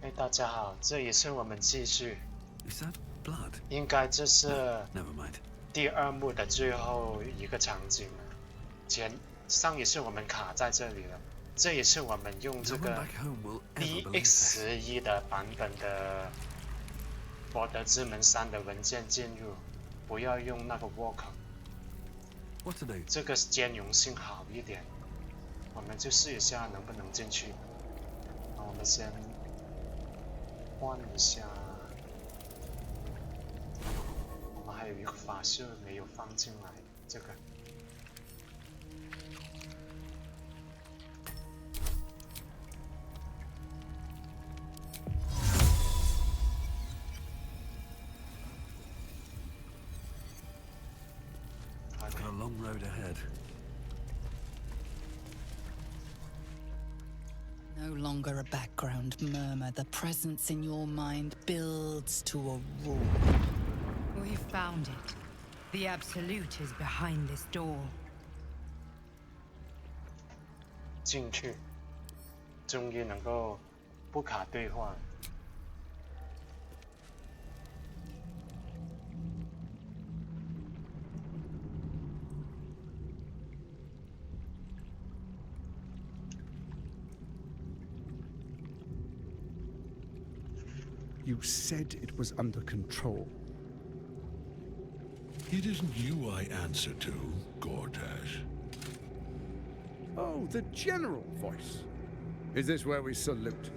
哎，大家好，这也是我们继续， Is that blood? 应该这是 Never mind. 第2幕的最后一个场景了。上一次我们卡在这里了，这也是我们用这个 DX11 的版本的博德之门3的文件进入，不要用那个 walk， What to do? 这个兼容性好一点，我们就试一下能不能进去。我们先换一下，我们还有一个法术没有放进来，这个。Got a long road ahead. No longer a background murmur, the presence in your mind builds to a roar. We found it. The Absolute is behind this door. 进去，终于能够不卡对话。You said it was under control. It isn't you I answer to, Gortash. Oh, the general voice. Is this where we salute?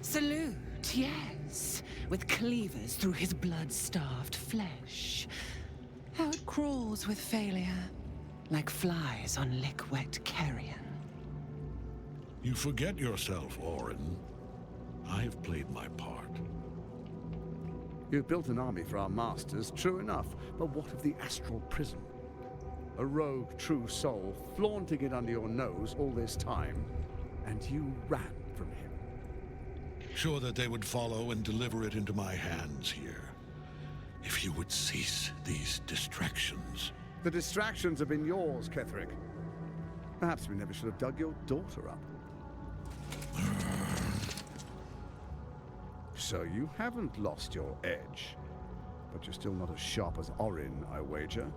Salute, yes, with cleavers through his blood-starved flesh. How it crawls with failure, like flies on lick-wet carrion. You forget yourself, Orin. I have played my part. You've built an army for our masters, true enough, but what of the astral prison? A rogue true soul flaunting it under your nose all this time, and you ran from him. Sure that they would follow and deliver it into my hands here. If you would cease these distractions. The distractions have been yours, Ketherick. Perhaps we never should have dug your daughter up. So you haven't lost your edge, but you're still not as sharp as Orin, I wager.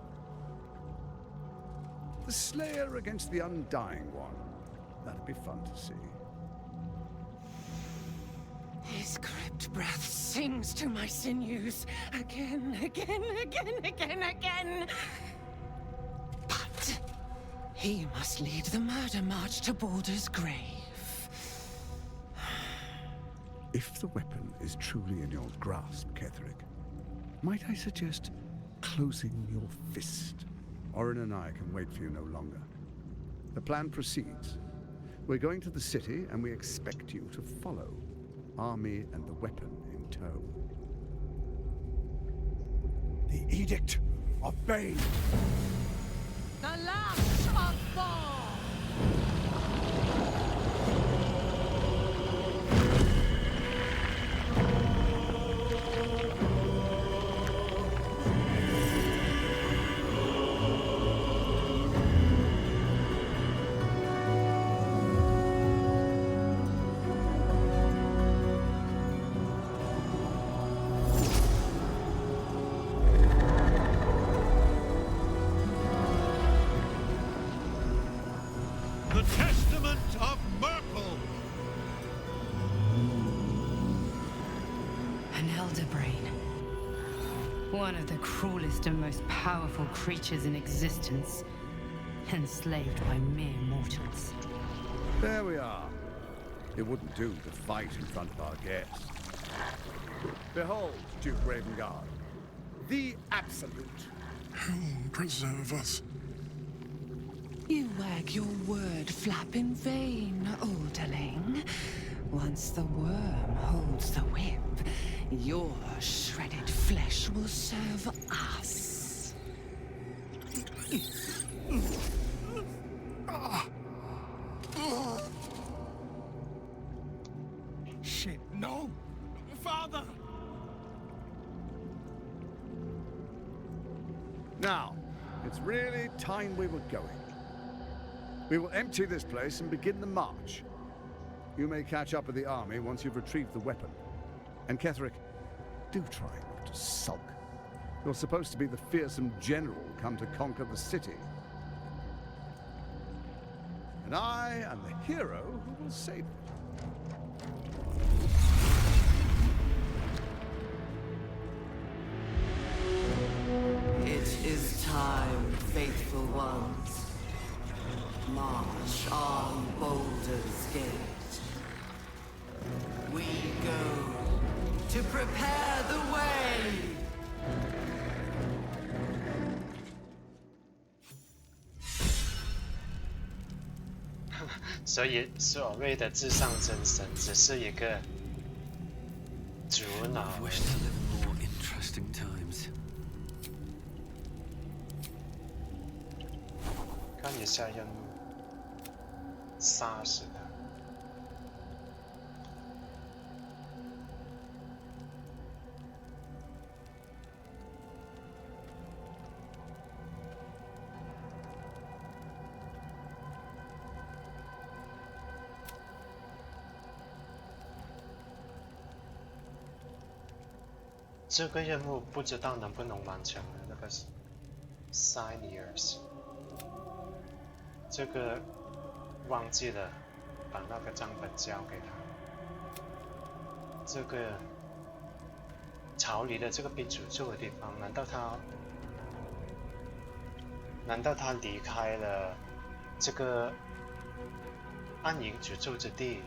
The Slayer against the Undying One. That'd be fun to see. His crypt breath sings to my sinews again. But he must lead the murder march to Baldur's grave. If the weapon is truly in your grasp, Ketherick, might I suggest closing your fist? Orin and I can wait for you no longer. The plan proceeds. We're going to the city, and we expect you to follow. Army and the weapon in tow. The Edict of Bane! The Lash of Fall! The Testament of Merkel! An elder brain. One of the cruelest and most powerful creatures in existence. Enslaved by mere mortals. There we are. It wouldn't do to fight in front of our guests. Behold, Duke Ravengard, the Absolute. Who preserve us? You wag your word flap in vain, Alderling. Once the worm holds the whip, your shredded flesh will serve us. Shit, no! Father! Now, it's really time we were going. We will empty this place and begin the march. You may catch up with the army once you've retrieved the weapon. And Ketherick, do try not to sulk. You're supposed to be the fearsome general come to conquer the city. And I am the hero who will save it. It is time, faithful ones. March on Boulder's Gate. We go to prepare the way. 所以所谓的至上真神只是一个主脑 I wish to live more interesting times. 看一下任务，杀死他。这个任务不知道能不能完成呢？那个 Signers， 这个忘记了把那个账本交给他。这个逃离的这个被诅咒的地方，难道他离开了这个暗影诅咒之地？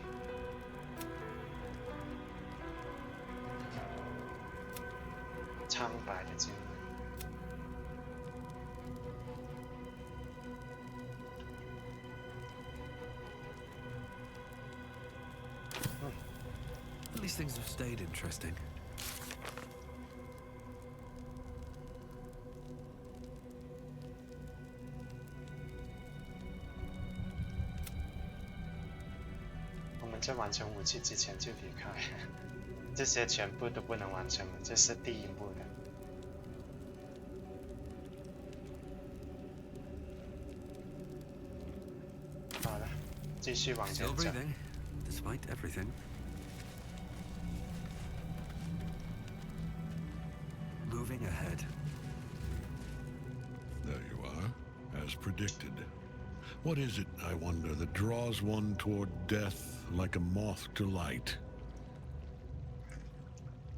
苍白的经历。At least things have stayed interesting.我们在完成武器之前就离开。这些全部都不能完成，这是第一幕的。好了，继续往前 Still 走。 breathing, despite everything. Moving ahead. There you are, as predicted. What is it, I wonder, that draws one toward death like a moth to light?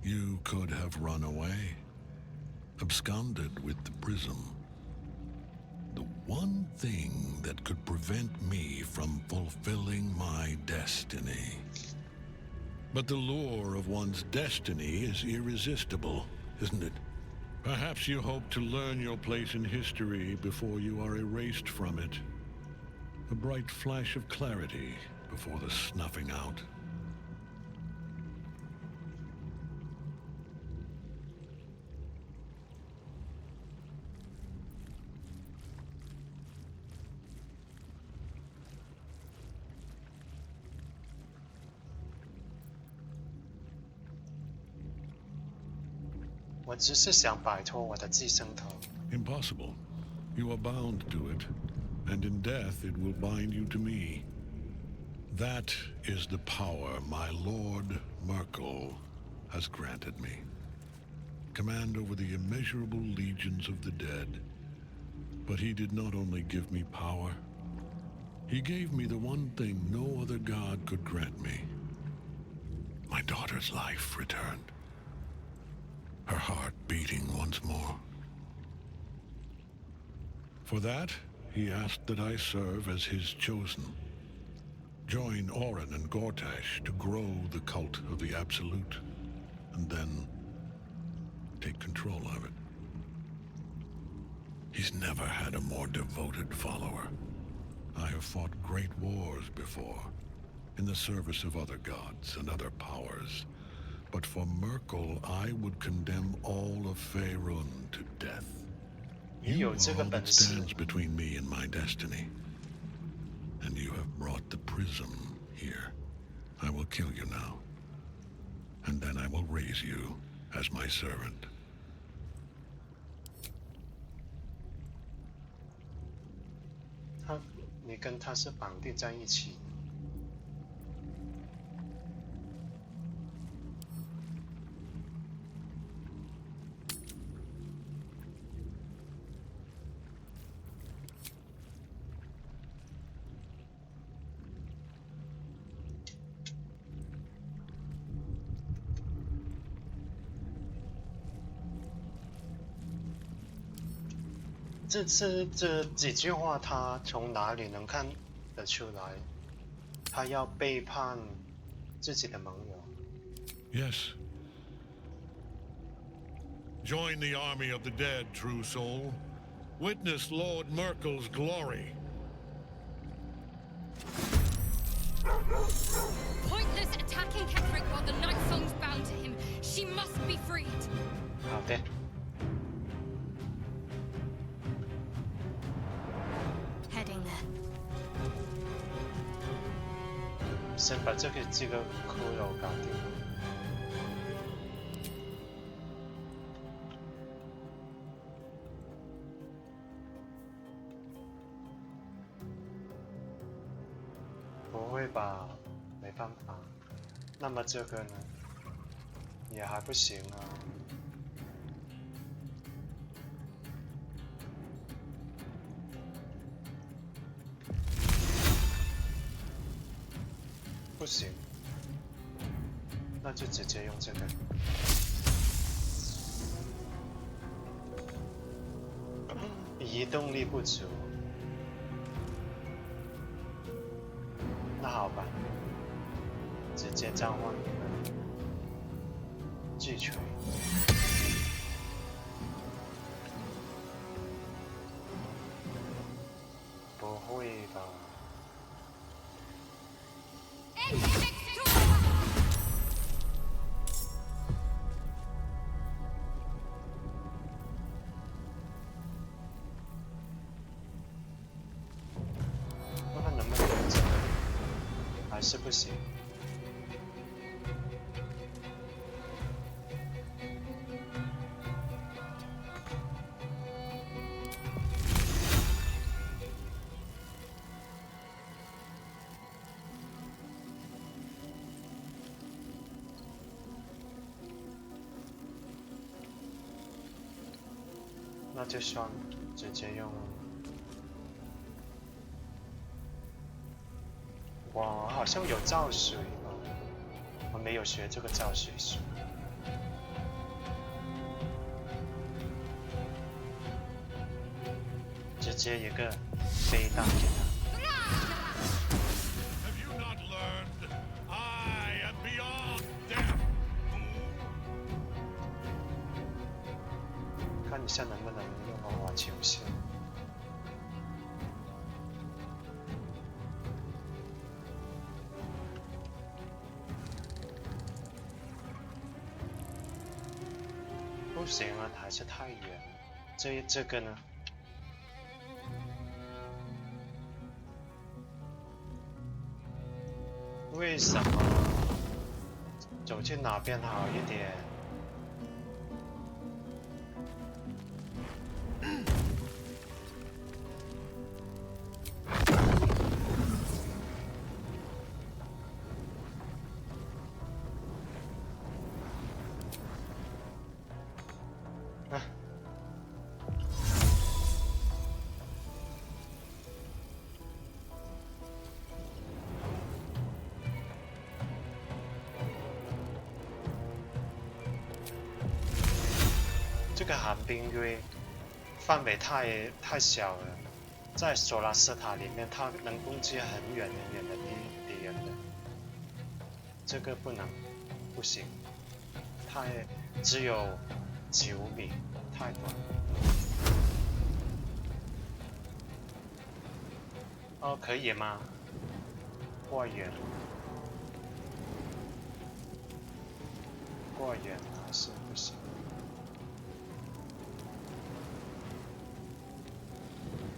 You could have run away, absconded with the prism. The one thing that could prevent me from fulfilling my destiny. But the lure of one's destiny is irresistible, isn't it? Perhaps you hope to learn your place in history before you are erased from it. A bright flash of clarity before the snuffing out.我只是想摆脱我的寄生头。 Impossible. You are bound to it, and in death it will bind you to me. That is the power my Lord Merkel has granted me. Command over the immeasurable legions of the dead. But he did not only give me power, he gave me the one thing no other god could grant me. My daughter's life returned. Her heart beating once more. For that, he asked that I serve as his chosen. Join Orin and Gortash to grow the cult of the Absolute, and then take control of it. He's never had a more devoted follower. I have fought great wars before, in the service of other gods and other powers. But for Merkel, I would condemn all of Faerun to death. 你 You 有这 are 个 all 本 that 事， stands between me and my destiny. And you have brought the prism here. I will kill you now. And then I will raise you as my servant. 你跟他是绑定在一起。这几句话，他从哪里能看得出来？他要背叛自己的盟友。Yes. Join the army of the dead, true soul. Witness Lord Merkel's glory. Pointless attacking Ketherick while the Night Song's bound to him. She must be freed. 好的。Heading there. 先把这个骷髅搞定。不会吧？没办法。那么这个呢？也还不行啊。不行，那就直接用这个。移动力不足，那好吧，直接召唤一个巨锤。不会吧？还是不行。那就算了，直接用。我好像有造水吧，我没有学这个造水术。直接一个飞弹给他。看一下能不能用我球线。不行啊，还是太远了。这个呢？为什么走去哪边好一点？这个寒冰锥范围太小了，在索拉斯塔里面，它能攻击很远很远的敌人的。这个不行，只有9米，太短。哦，可以吗？过远还是不行。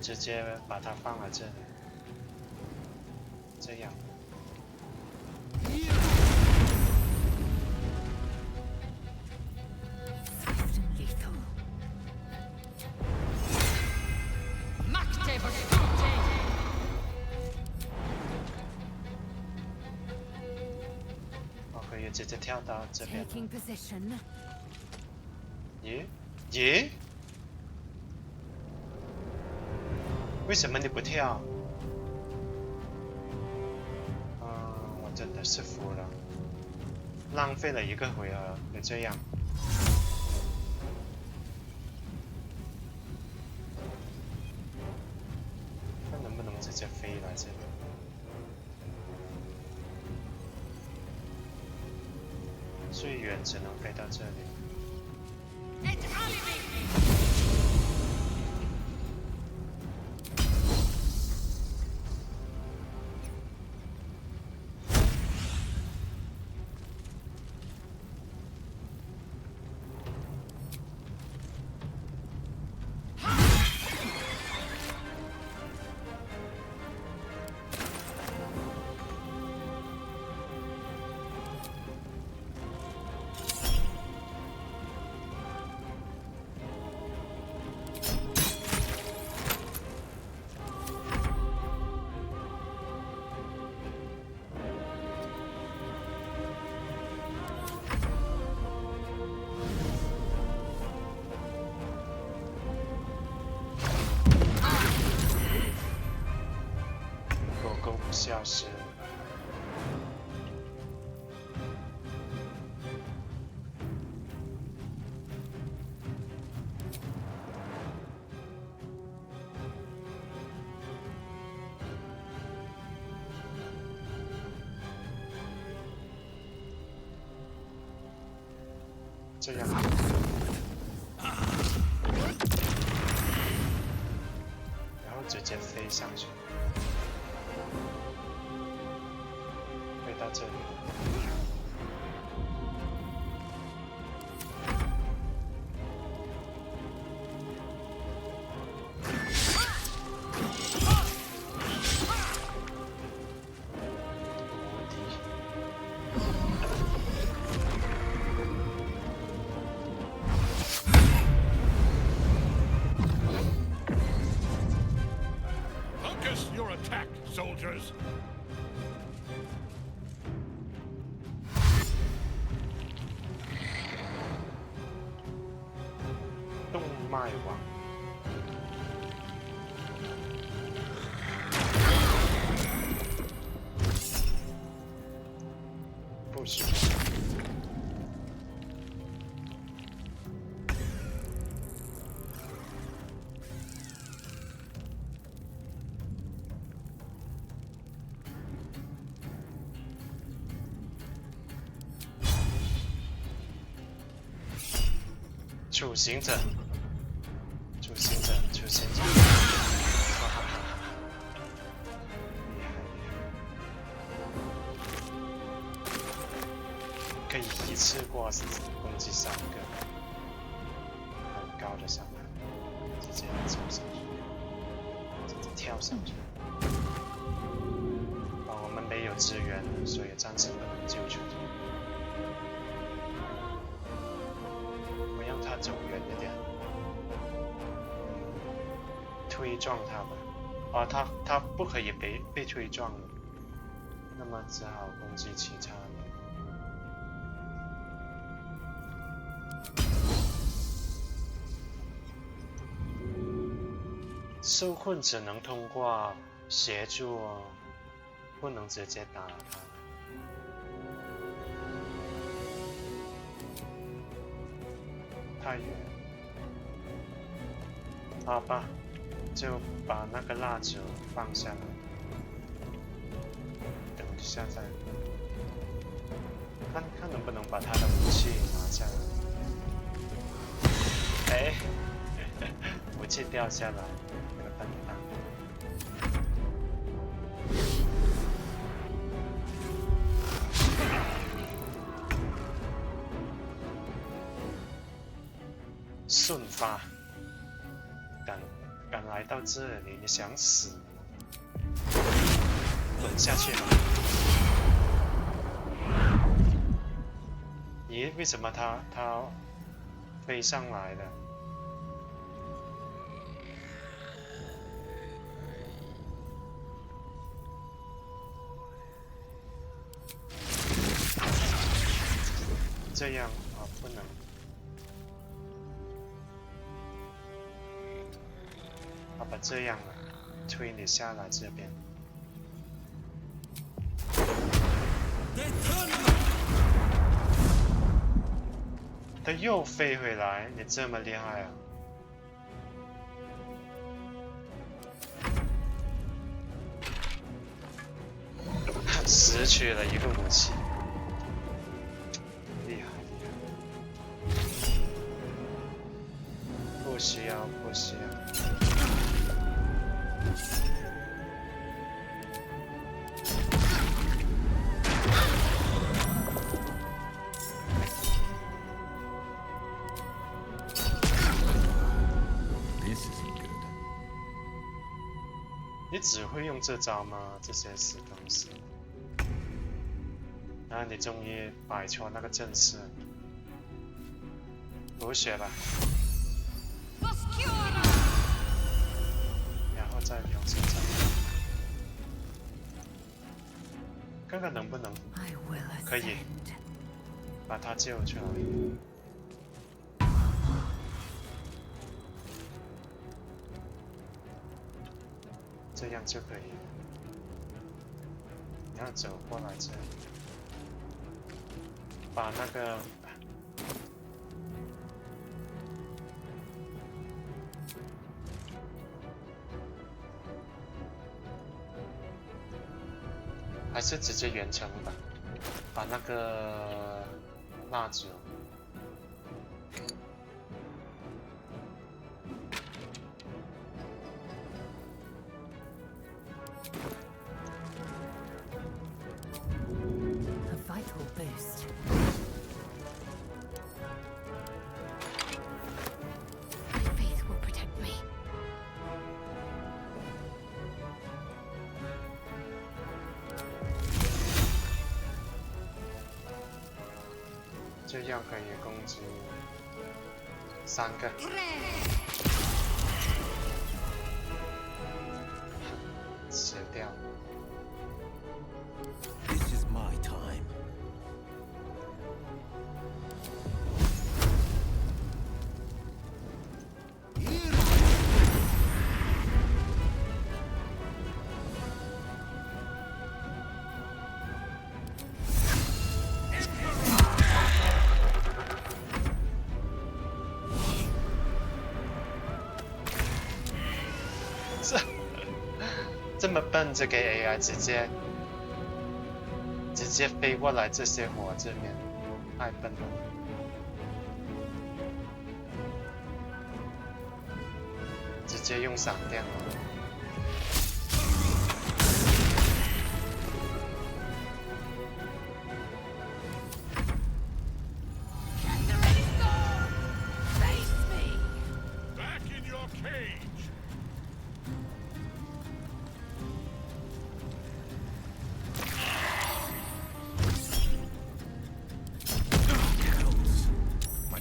直接把它放在这里，这样。我可以直接跳到这边。耶？为什么你不跳？我真的是服了，浪费了一个回合，就这样。最远只能飞到这里。 消失。这样。然后直接飞上去。 到这里，Focus your attack, soldiers. 脉王，不行。处刑者。 处刑者，处刑者，哈哈哈！厉害厉害！可以一次过攻击3个，很高的伤害，直接走上去，直接跳上去。我们没有资源了，所以暂时不能救出去。我让他走远一点。 推撞他吧，啊，他不可以被推撞了，那么只好攻击其他的。受困只能通过协助哦，不能直接打他。太远，好吧。 就把那个蜡烛放下来，等一下再看能不能把他的武器拿下来。哎，武器掉下来，那个笨蛋。瞬发，敢来到这里，你想死吗？滚下去吧！咦，为什么他飞上来了？这样啊，不能。 好吧，这样了，推你下来这边。他又飞回来，你这么厉害啊！失去了一个武器，厉害。需要，不需要。你只会用这招吗？这些死东西。然后你终于摆脱那个阵势，补血吧。然后再用这招，看看能不能可以把他救出来。这样就可以了。你要走过来这里，把那个还是直接远程吧，把那个蜡烛。这样可以攻击3个。死掉。This is my time.这么笨，这个 AI 直接飞过来这些火这边，太笨了。直接用闪电了。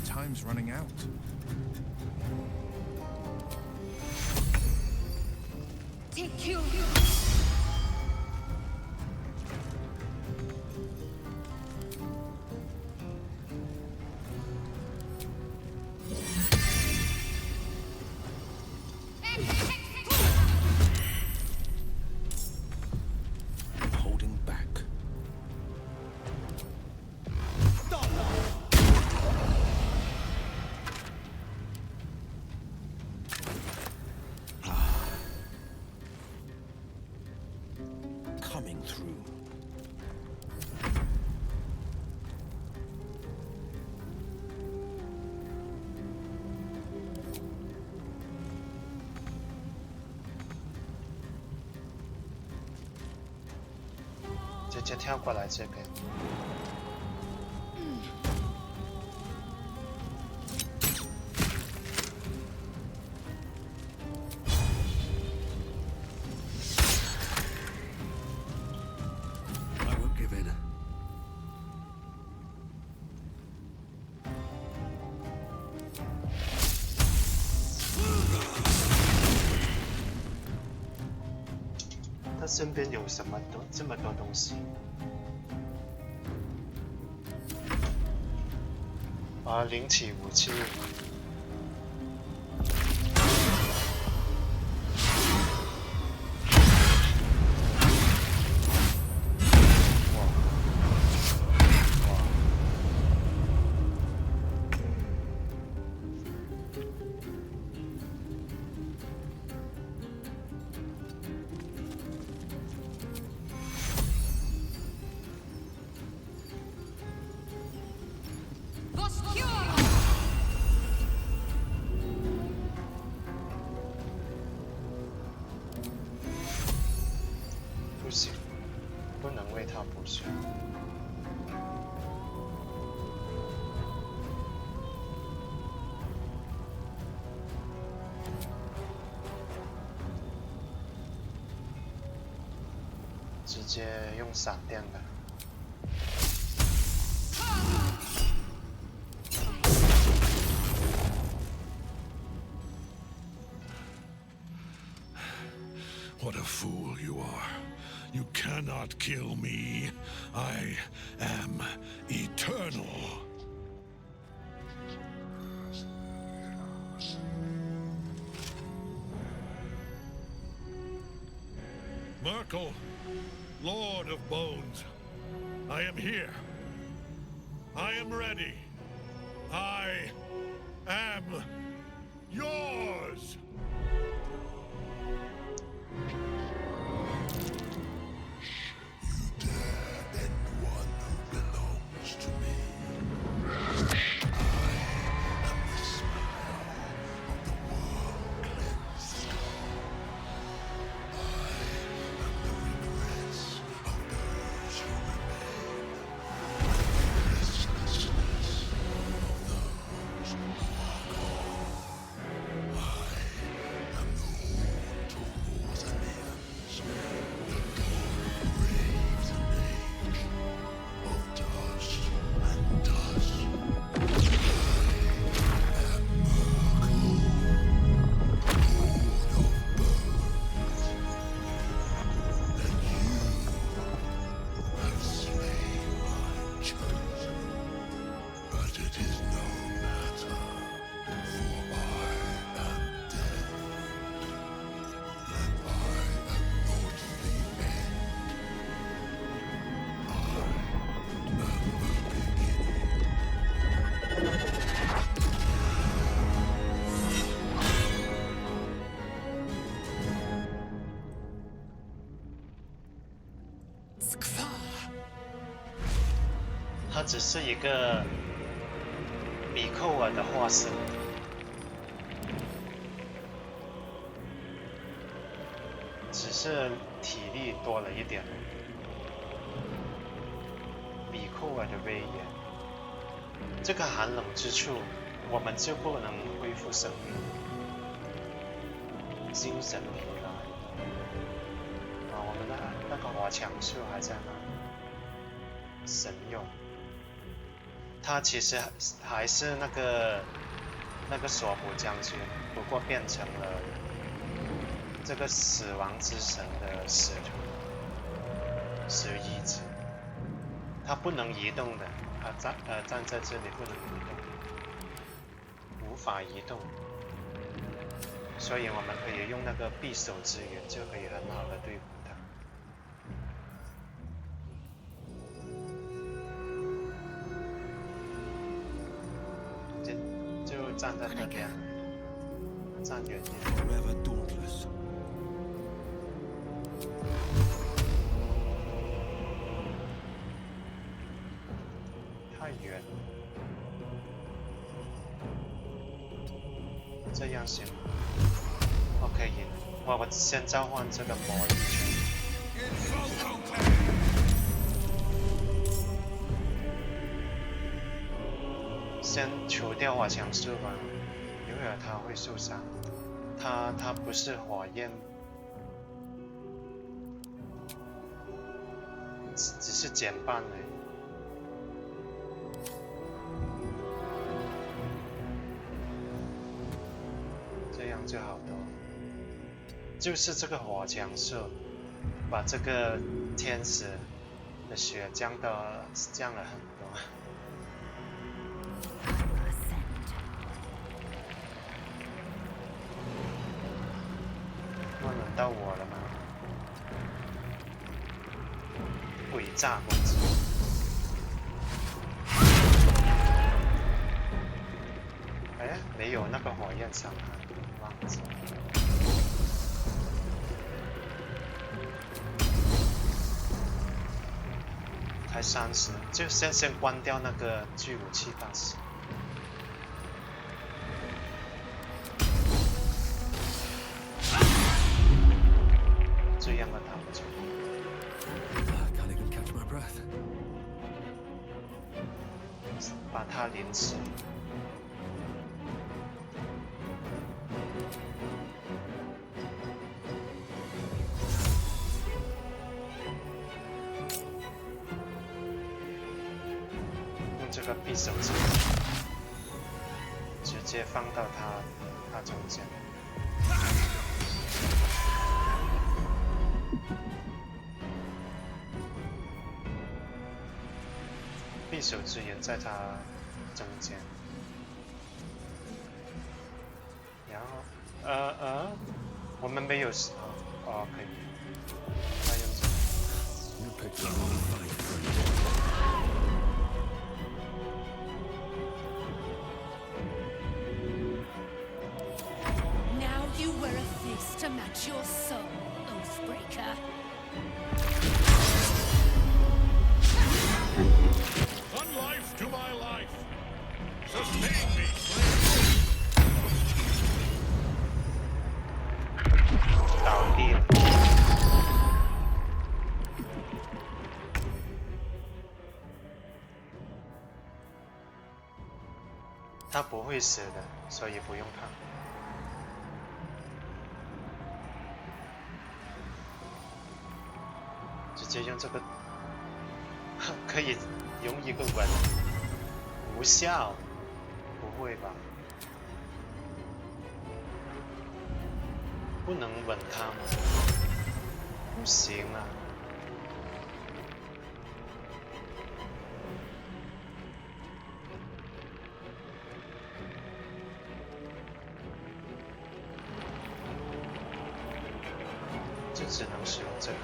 Time's running out. Take you. Holding back. Coming through. Just 直接跳过来这边。I won't give in. 他身边有什么这么多东西？啊，灵体武器。直接用闪电的。What a fool you are. You cannot kill me. I am eternal. Merkel, Lord of Bones, I am here. I am ready. I am yours.他只是一个比寇尔的化身，只是体力多了一点。比寇尔的威严，这个寒冷之处，我们就不能恢复生命，精神疲劳。我们的那个华强树还在那里，神用。他其实还是那个索姆将军，不过变成了这个死亡之神的使徒，使医者。他不能移动的，站在这里不能移动，无法移动，所以我们可以用那个匕首之源，就可以很好的对付他。就站在那边，站远点。太远了，这样行吗 ？OK， 我先召唤这个魔力圈。先除掉火强术吧，因为他会受伤。他不是火焰，只是减半而已。这样就好多，就是这个火强术，把这个天使的血降了很多。那轮到我了吗？诡诈攻击。哎，没有那个火焰伤害，忘记。才30，就先关掉那个巨武器大师。这样的他不错。Can't even catch my breath. 把他凌死。个匕首之眼直接放到他中间。匕首之眼在他中间，然后我们没有可以，他用这个。Now you wear a fist to match your soul, Oathbreaker. One life to my life. Sustain me, slave. 倒地了。他不会死的，所以不用怕。直接用这个，可以用一个吻，无效，不会吧？不能吻他吗？不行啊！就只能使用这个，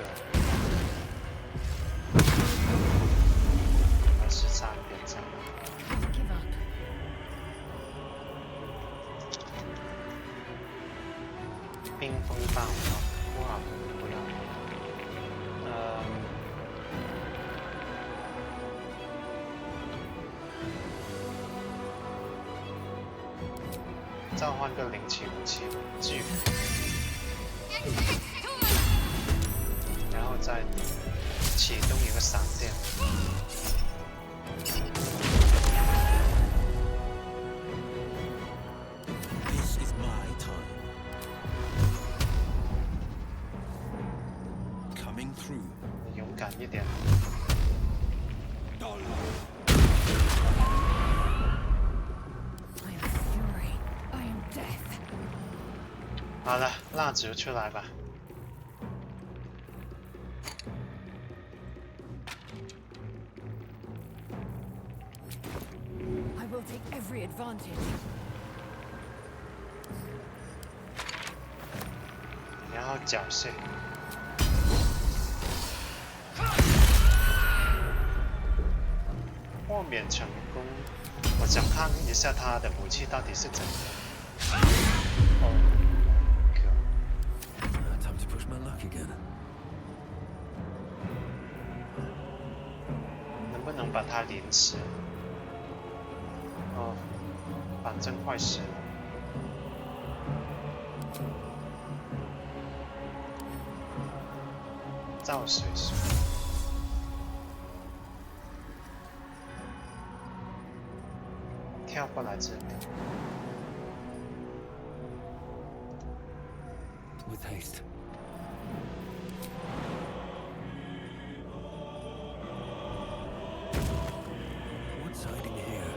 还是差一点这样。 Give up. 冰风暴不好，不要。召唤个灵气武器巨，然后再启动一个闪电。This is my time. Coming through. 勇敢一点。 I am fury. I am death. 好了，蜡烛出来吧。 I will take every advantage. 然后缴械。豁免成功。我想看一下他的武器到底是怎样。哦，哥， Time to push my luck again. 能不能把他凌迟？哦，反正快死了。造水术。 跳过来这边。 With haste. What's hiding here?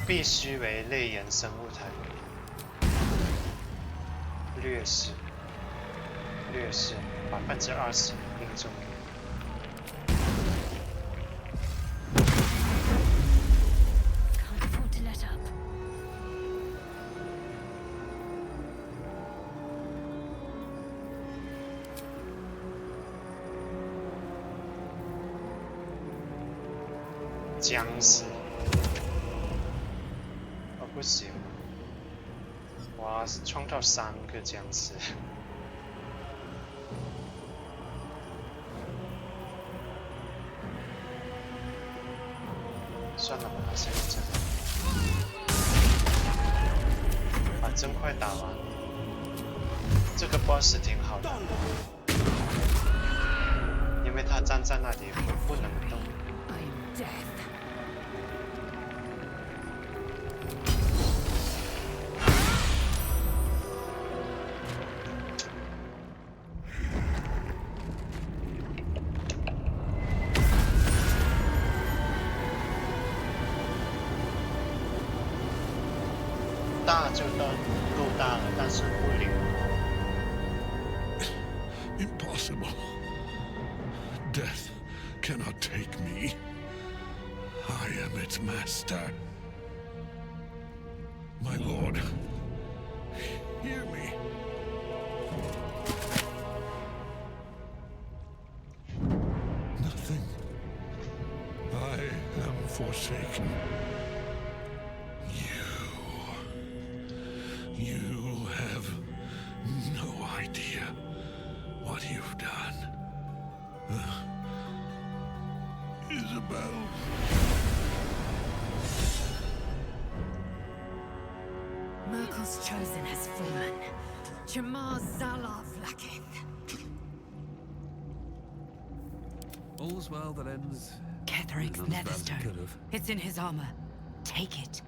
必须为类人生物才可以。劣势20%命中率。 Can't afford to let up. 僵尸。 不行，哇，创造3个僵尸，算了吧，先用这个，把真快打完。这个 boss 挺好的，因为他站在那里不能动。大就够大了，但是不灵。Impossible. Death cannot take me. I am its master. My lord, hear me. Nothing. I am forsaken. You have no idea what you've done. Isabel. Merkel's chosen has fallen. Jamar Zalov lacking. All's well that ends. Ketheric's None as bad as it netherstone. could have. It's in his armor. Take it.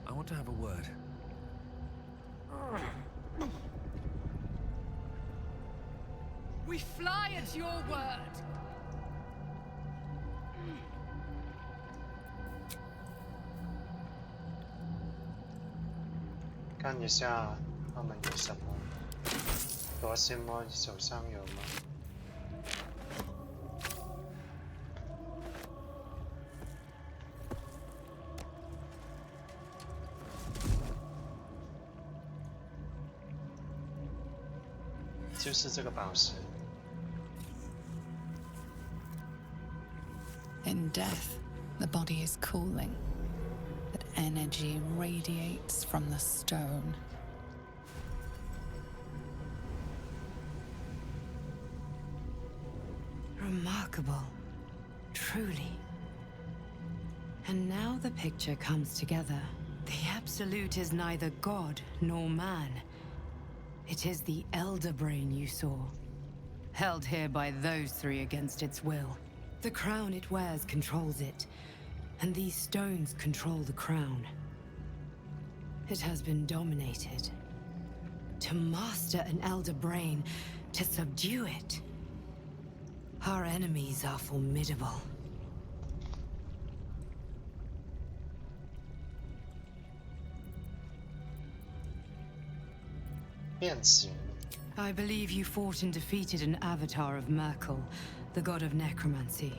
I want to have a word. We fly at your word. 看一下他们有什么。夺心魔手上有吗？就是这个宝石。In death, the body is cooling, but energy radiates from the stone. Remarkable. Truly. And now the picture comes together. The Absolute is neither god nor man. It is the Elder Brain you saw, held here by those three against its will. The crown it wears controls it, and these stones control the crown. It has been dominated. To master an Elder Brain, to subdue it. Our enemies are formidable. 变形。 I believe you fought and defeated an avatar of Merkel, the god of necromancy.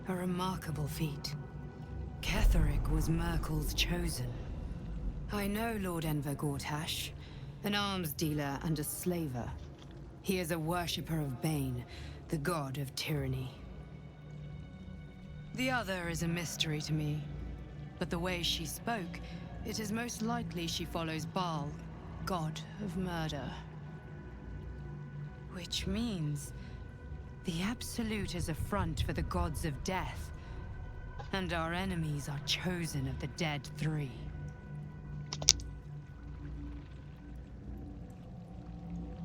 A remarkable feat. Ketheric was Merkel's chosen. I know Lord Enver Gortash, an arms dealer and a slaver. He is a worshipper of Bane, the god of tyranny. The other is a mystery to me, but the way she spoke, it is most likely she follows Baal, god of murder. Which means the Absolute is a front for the gods of death, and our enemies are chosen of the dead three.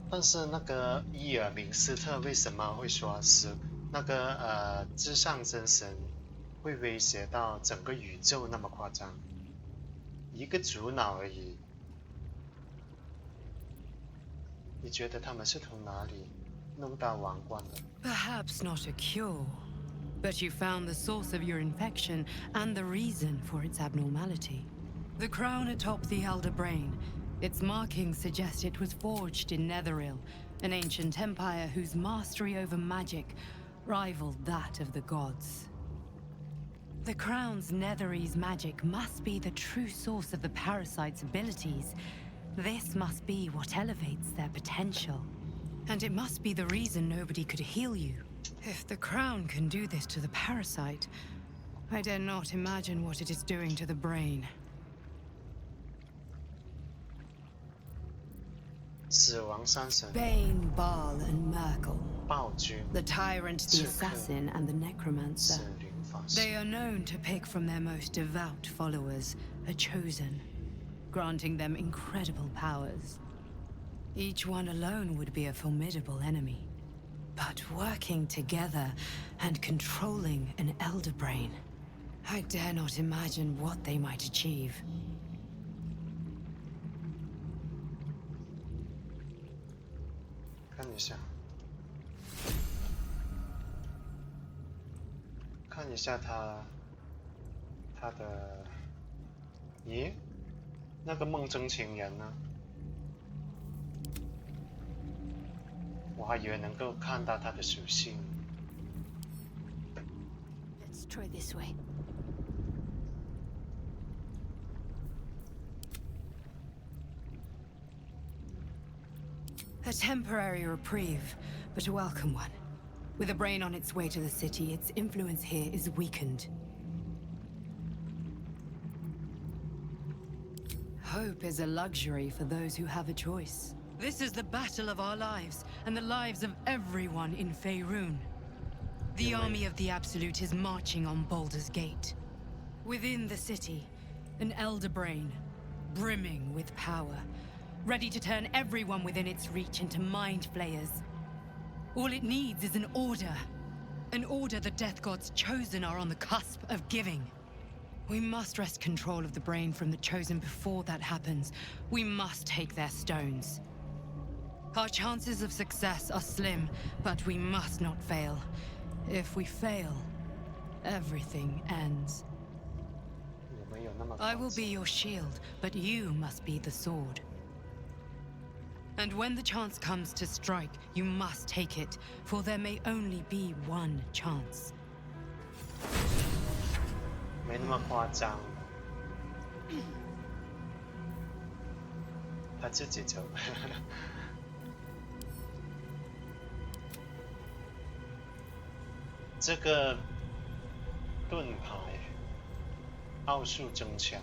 但是那个伊尔明斯特为什么会说是那个至上真神会威胁到整个宇宙那么夸张？一个主脑而已。你觉得他们是从哪里弄到王冠的？ Perhaps not a cure, but you found the source of your infection and the reason for its abnormality. The crown atop the Elder Brain. Its markings suggest it was forged in Netheril, an ancient empire whose mastery over magic rivaled that of the gods. The crown's Netherese magic must be the true source of the parasite's abilities. This must be what elevates their potential. And it must be the reason nobody could heal you. If the crown can do this to the parasite, I dare not imagine what it is doing to the brain. 死亡三神。 Bane, Baal, and Merkel. 暴君。 The tyrant, the assassin, and the necromancer. 死灵法师。 They are known to pick from their most devout followers a chosen, granting them incredible powers. Each one alone would be a formidable enemy. But working together and controlling an elder brain, I dare not imagine what they might achieve. 看一下他的，咦，那个梦中情人呢？我还以为能够看到他的属性。 Let's try this way. A temporary reprieve, but a welcome one. With a brain on its way to the city, its influence here is weakened. Hope is a luxury for those who have a choice. This is the battle of our lives, and the lives of everyone in Faerun. The army of the Absolute is marching on Baldur's Gate. Within the city, an elder brain, brimming with power, ready to turn everyone within its reach into mind flayers. All it needs is an order the Death God's chosen are on the cusp of giving. We must wrest control of the brain from the chosen before that happens. We must take their stones. Our chances of success are slim, but we must not fail. If we fail, everything ends. 有没有那么 I will be your shield, but you must be the sword. And when the chance comes to strike, you must take it, for there may only be one chance. 没那么夸张。他自己走。这个盾牌奥数增强，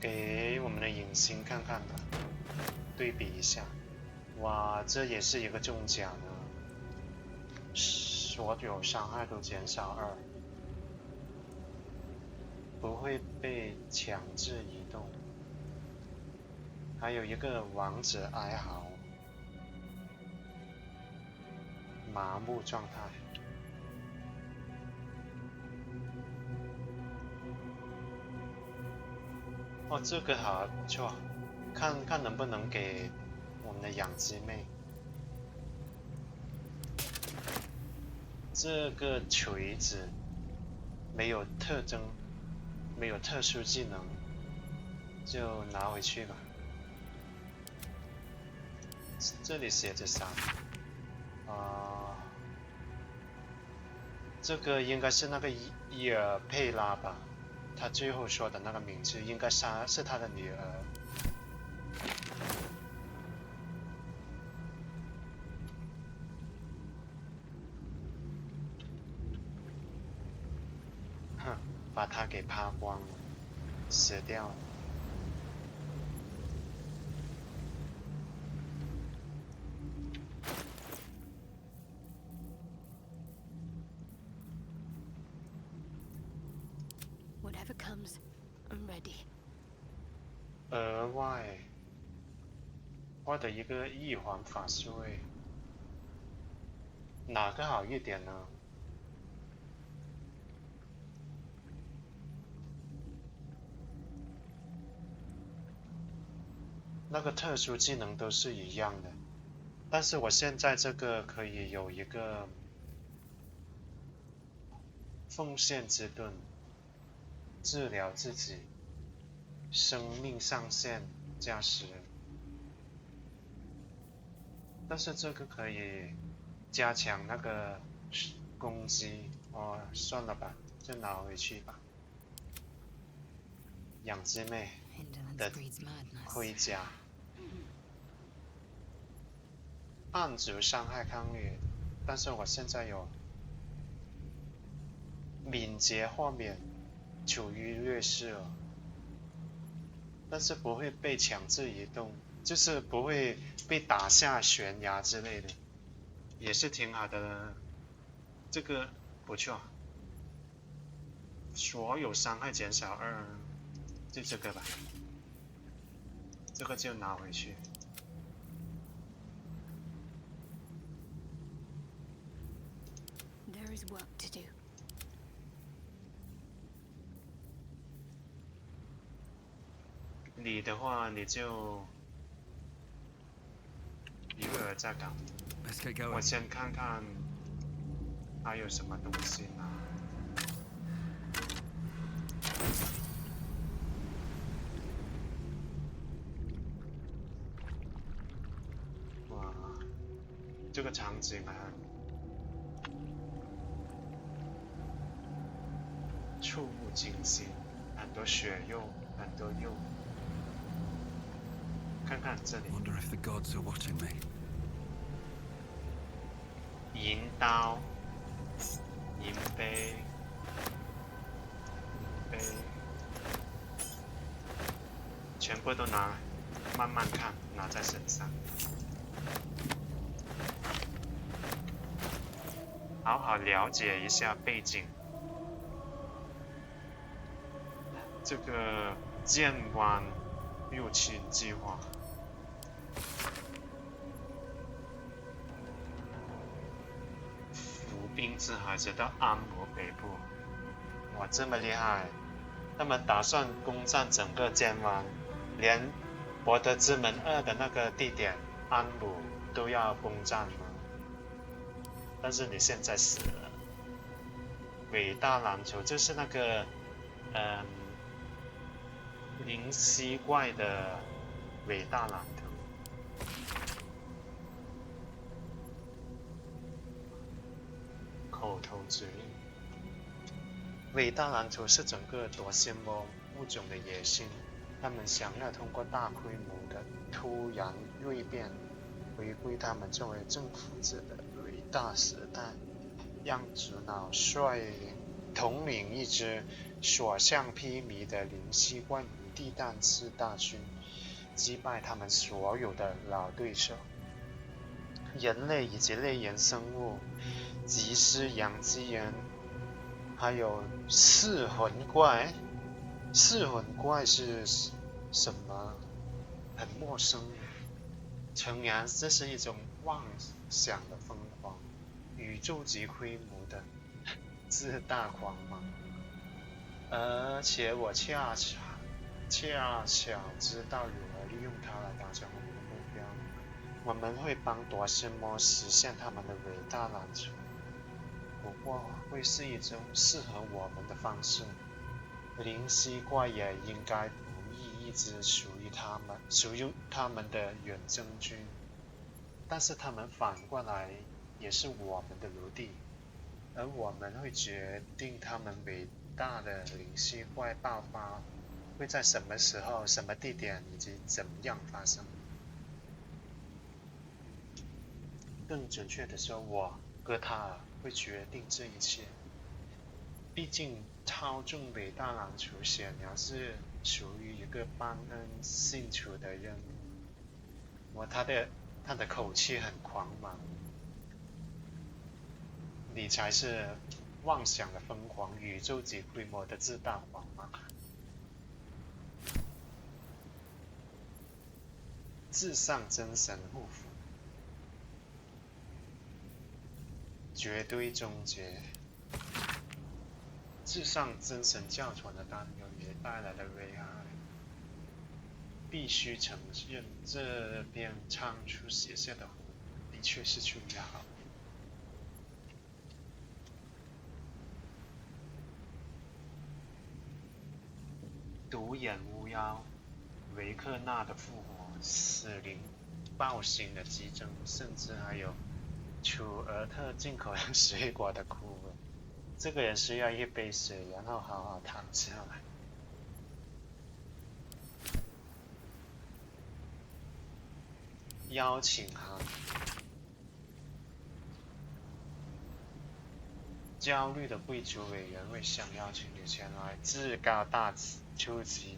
给我们的影星看看吧，对比一下。哇，这也是一个中奖啊！所有伤害都减少2，不会被强制移动。 还有一个王者哀嚎，麻木状态。哦，这个好不错，看看能不能给我们的养鸡妹。这个锤子没有特征，没有特殊技能，就拿回去吧。 这里写着啥？这个应该是那个伊尔佩拉吧？他最后说的那个名字应该是他的女儿。哼，把他给扒光了，死掉了。 Whatever comes, I'm ready. 额外获得一个异环法术位，哪个好一点呢？那个特殊技能都是一样的，但是我现在这个可以有一个奉献之盾。 治疗自己，生命上限加10，但是这个可以加强那个攻击哦，算了吧，就拿回去吧。养鸡妹的盔甲，暗族伤害抗略，但是我现在有敏捷豁免。 处于劣势哦，但是不会被强制移动，就是不会被打下悬崖之类的，也是挺好的。这个不错，所有伤害减少2，就这个吧，这个就拿回去。There is work to do. 你的话，你就一会儿再搞。Let's get going. 我先看看还有什么东西呢？哇，这个场景啊，触目惊心，很多血肉，很多肉。看看这里， Wonder if the gods are watching me. 银刀、银杯、银杯，全部都拿，慢慢看，拿在身上，好好了解一下背景。这个剑湾入侵计划。兵之海直到安国北部，哇，这么厉害！他们打算攻占整个剑湾，连博德之门2的那个地点安鲁都要攻占吗？但是你现在死了。伟大蓝图就是那个，灵犀怪的伟大蓝图。口头指令。伟大蓝图是整个夺心魔物种的野心，他们想要通过大规模的突然蜕变，回归他们作为政府者的伟大时代，让主脑统领一支所向披靡的灵犀怪女帝弹刺大军，击败他们所有的老对手，人类以及类人生物。吉斯养鸡人，还有噬魂怪。噬魂怪是什么？很陌生。诚然，这是一种妄想的疯狂，宇宙级规模的自大狂妄。而且我恰巧知道如何利用它来达成我们的目标。我们会帮夺心魔实现他们的伟大蓝图。不过会是一种适合我们的方式。灵犀怪也应该不易一支属于他们的远征军，但是他们反过来也是我们的奴隶，而我们会决定他们伟大的灵犀怪爆发会在什么时候、什么地点以及怎样发生。更准确的说，我哥塔尔会决定这一切。毕竟操纵伟大蓝图显然是属于一个班恩信徒的任务。他的口气很狂妄，你才是妄想的疯狂，宇宙级规模的自大狂妄。至上真神护符，绝对终结。至上真神教传的担忧也带来了危害。必须承认，这边仓促写下的的确是重要。独眼巫妖，维克纳的复活，死灵暴行的激增，甚至还有楚尔特进口的水果的枯萎。这个人需要一杯水，然后好好躺下来。邀请函，焦虑的贵族委员会想邀请你前来至高大出席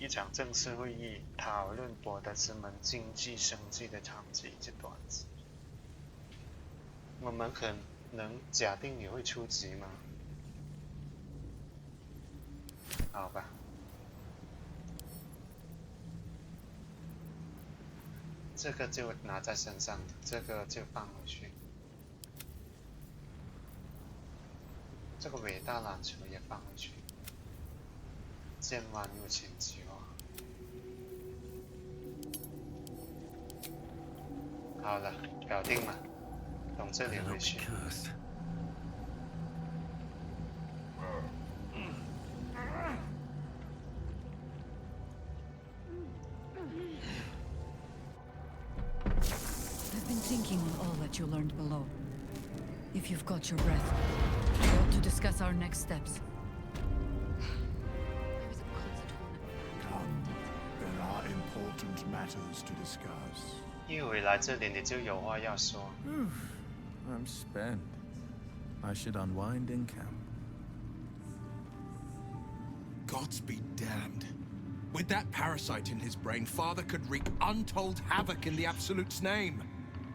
一场正式会议，讨论博德之门经济生计的场景及短子。我们可能假定你会出击吗？好吧。这个就拿在身上，这个就放回去。这个伟大篮球也放回去。剑湾入侵计划。好了，搞定了。从这里回去。I've been thinking on all that you learned below. If you've got your breath, we ought to discuss our next steps. There are important matters to discuss. 一回来这里你就有话要说。I'm spent. I should unwind in camp. Gods be damned. With that parasite in his brain, Father could wreak untold havoc in the Absolute's name.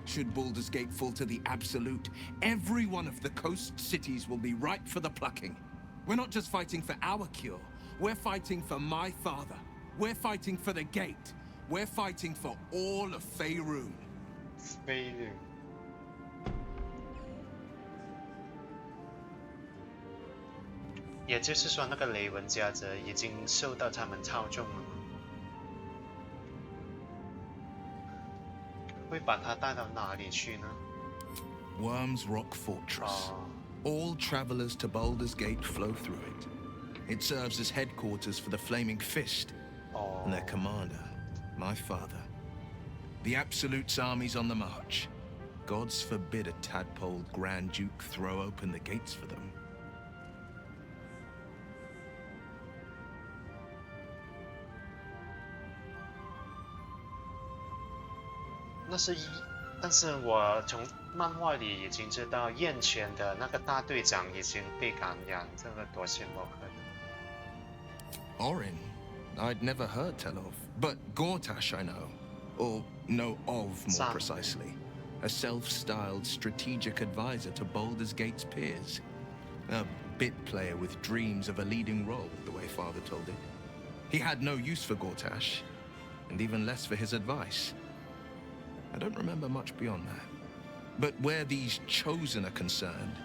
Should Baldur's Gate fall to the Absolute, every one of the coast cities will be ripe for the plucking. We're not just fighting for our cure, we're fighting for my father. We're fighting for the Gate. We're fighting for all of Faerun. 飞律。也就是说，那个雷文家泽已经受到他们操纵了，会把他带到哪里去呢？ Worm's Rock Fortress. All travelers to Baldur's Gate flow through it. It serves as headquarters for the Flaming Fist and their commander, my father. The Absolute's armies on the march. Gods forbid a tadpoled Grand Duke throw open the gates for them.但是我从漫画里已经知道，燕泉的那个大队长已经被感染，这个多羡慕可能。Orin, I'd never heard tell of, but Gortash I know, or know of more precisely. A self-styled strategic advisor to Baldur's Gate's peers. A bit player with dreams of a leading role, the way Father told it. He had no use for Gortash, and even less for his advice. I don't remember much beyond that. But where these chosen are concerned,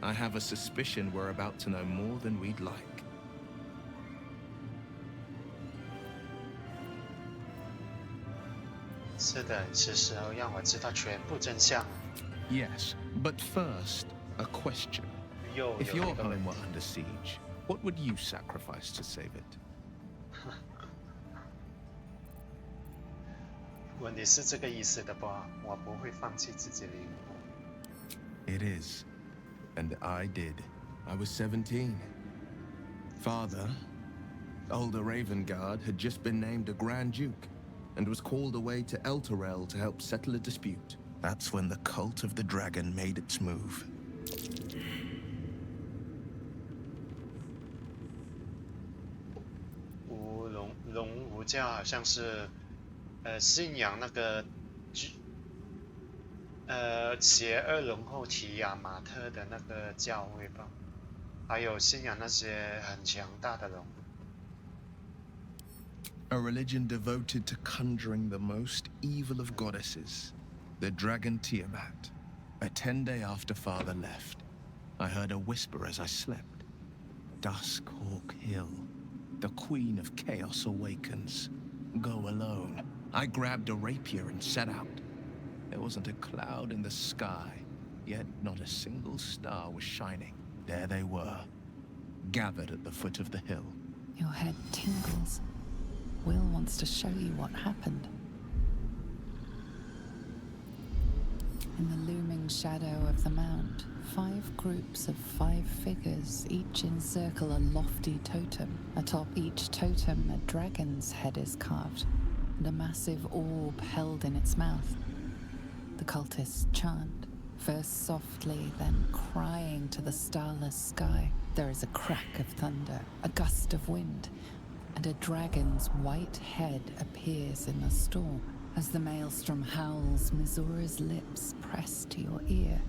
I have a suspicion we're about to know more than we'd like. Yes, but first, a question. If your home were under siege, what would you sacrifice to save it? 问题是这个意思的吧？我不会放弃自己的灵魂。 It is. And I did. I was 17. Father, older Ravengard, had just been named a Grand Duke and was called away to Elturel to help settle a dispute. That's when the cult of the dragon made its move. 龙武教好像是信仰那个邪恶龙后提亚马特的那个教会吧，还有信仰那些很强大的龙。 A religion devoted to conjuring the most evil of goddesses, the dragon Tiamat. A 10-day after Father left, I heard a whisper as I slept. Duskhawk Hill, the queen of chaos awakens. Go alone. I grabbed a rapier and set out. There wasn't a cloud in the sky, yet not a single star was shining. There they were, gathered at the foot of the hill. Your head tingles. Will wants to show you what happened. In the looming shadow of the mound, 5 groups of 5 figures each encircle a lofty totem. Atop each totem, a dragon's head is carved, and a massive orb held in its mouth. The cultists chant, first softly, then crying to the starless sky. There is a crack of thunder, a gust of wind, and a dragon's white head appears in the storm. As the maelstrom howls, Mizura's lips press to your ear.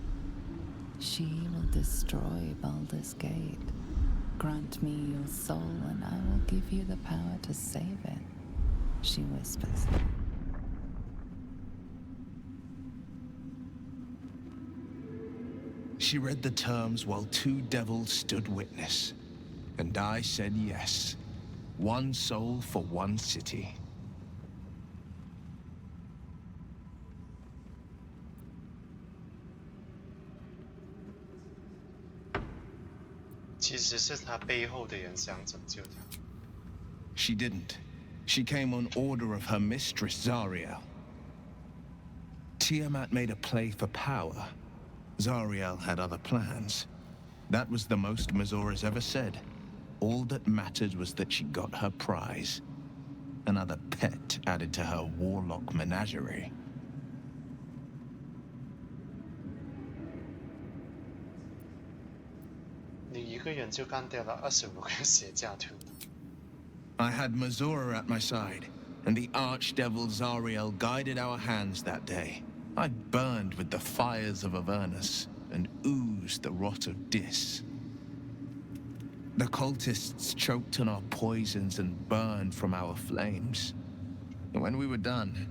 She will destroy Baldur's Gate. Grant me your soul, and I will give you the power to save it, she whispers. She read the terms while two devils stood witness, and I said yes. One soul for one city. 其实是他背后的人想拯救他。She didn't. She came on order of her mistress, Zariel. Tiamat made a play for power. Zariel had other plans. That was the most Mizura's ever said. All that mattered was that she got her prize. Another pet added to her warlock menagerie. 你一个人就干掉了25个邪教徒。I had Mizura at my side, and the archdevil Zariel guided our hands that day. I burned with the fires of Avernus, and oozed the rot of Dis. The cultists choked on our poisons and burned from our flames. And when we were done,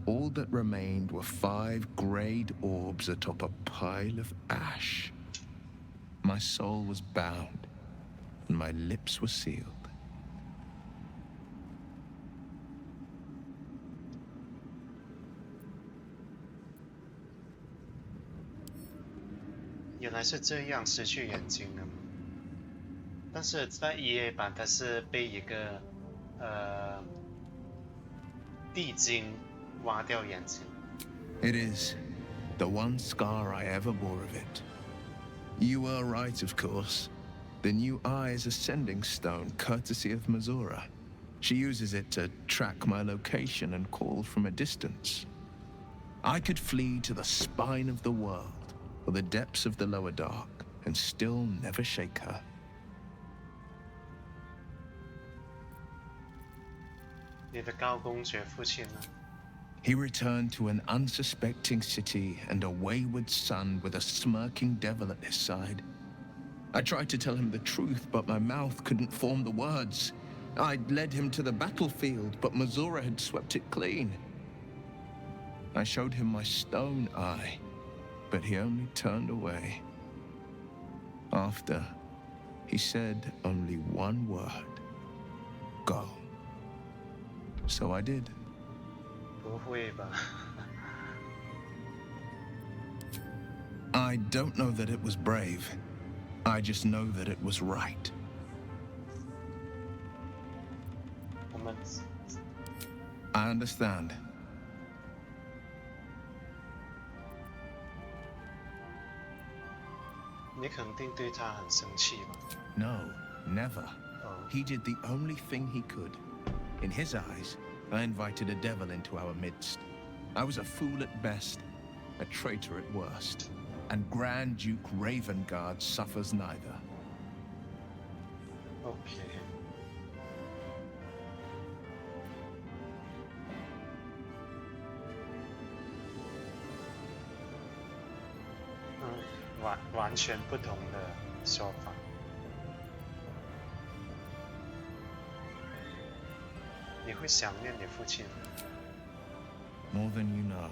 all that remained were 5 greyed orbs atop a pile of ash. My soul was bound, and my lips were sealed. 原来是这样失去眼睛的吗？但是在 EA 版，它是被一个地精挖掉眼睛。It is the one scar I ever bore of it. You were right, of course. The new eye is a sending stone, courtesy of Mizura. She uses it to track my location and call from a distance. I could flee to the spine of the world, or the depths of the lower dark, and still never shake her. 你的高公爵父亲呢？ He returned to an unsuspecting city and a wayward son with a smirking devil at his side. I tried to tell him the truth, but my mouth couldn't form the words. I'd led him to the battlefield, but Mizura had swept it clean. I showed him my stone eye, but he only turned away. After, he said only one word: go. So I did. 不会吧？ I don't know that it was brave. I just know that it was right. 我们 I understand. 你肯定对他很生气吧？ No, never. Oh. He did the only thing he could. In his eyes, I invited a devil into our midst. I was a fool at best, a traitor at worst. And Grand Duke Ravengard suffers neither. OK。完全不同的说法。你会想念你父亲吗？ More than you know.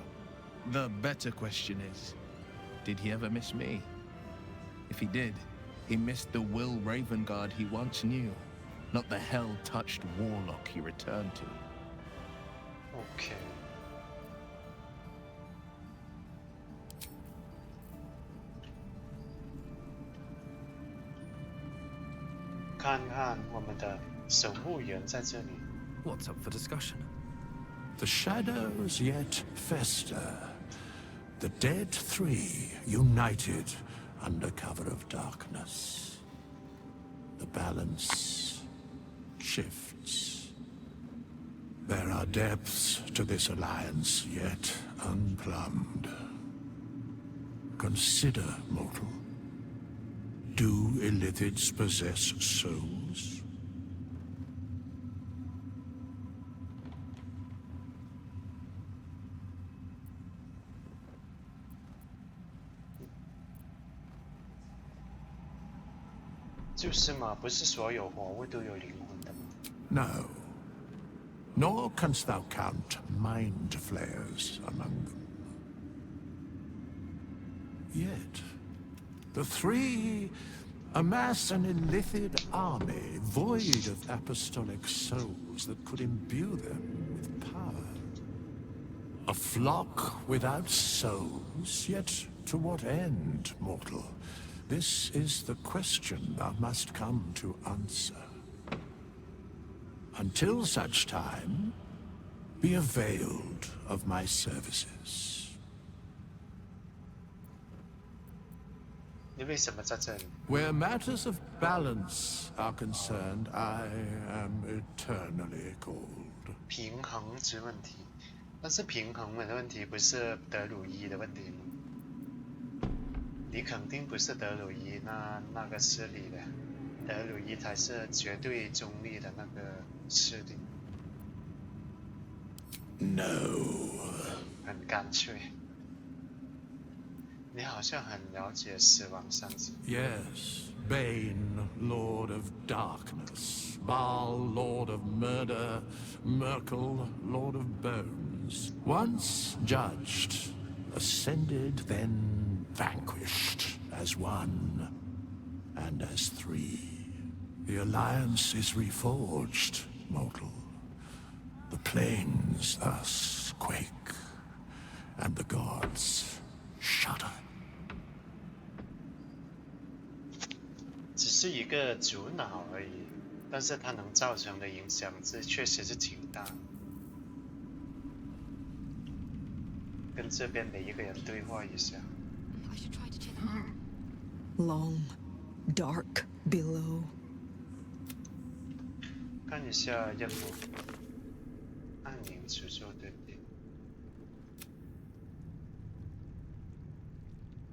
The better question is, did he ever miss me? If he did, he missed the Will Ravengard he once knew, not the hell-touched warlock he returned to. OK。看看我们的守护员在这里。 What's up for discussion? The shadows yet fester. The dead three united under cover of darkness. The balance shifts. There are depths to this alliance yet unplumbed. Consider, mortal. Do illithids possess souls? 就是嘛，不是所有活物都有灵魂的吗？ No. Nor canst thou count mind flayers among them. Yet, the three amass an illithid army void of apostolic souls that could imbue them with power. A flock without souls, yet to what end, mortal? This is the question thou must come to answer. Until such time, be availed of my services. 你为什么在这里？ Where matters of balance are concerned, I am eternally cold. 平衡之问题，但是平衡的问题不是德鲁伊的问题吗？你肯定不是德鲁伊，那个势力的，德鲁伊才是绝对中立的那个势力。No. 很干脆。你好像很了解死亡三神。Yes, Bane, Lord of Darkness, Baal, Lord of Murder, Merkel, Lord of Bones. Once judged, ascended, then vanquished, as one, and as three. The alliance is reforged, mortal. The plains thus quake, and the gods shudder. 只是一个主脑而已，但是它能造成的影响，这确实是挺大。跟这边每一个人对话一下。Long, dark below. 看一下任务，按钮出售对不对？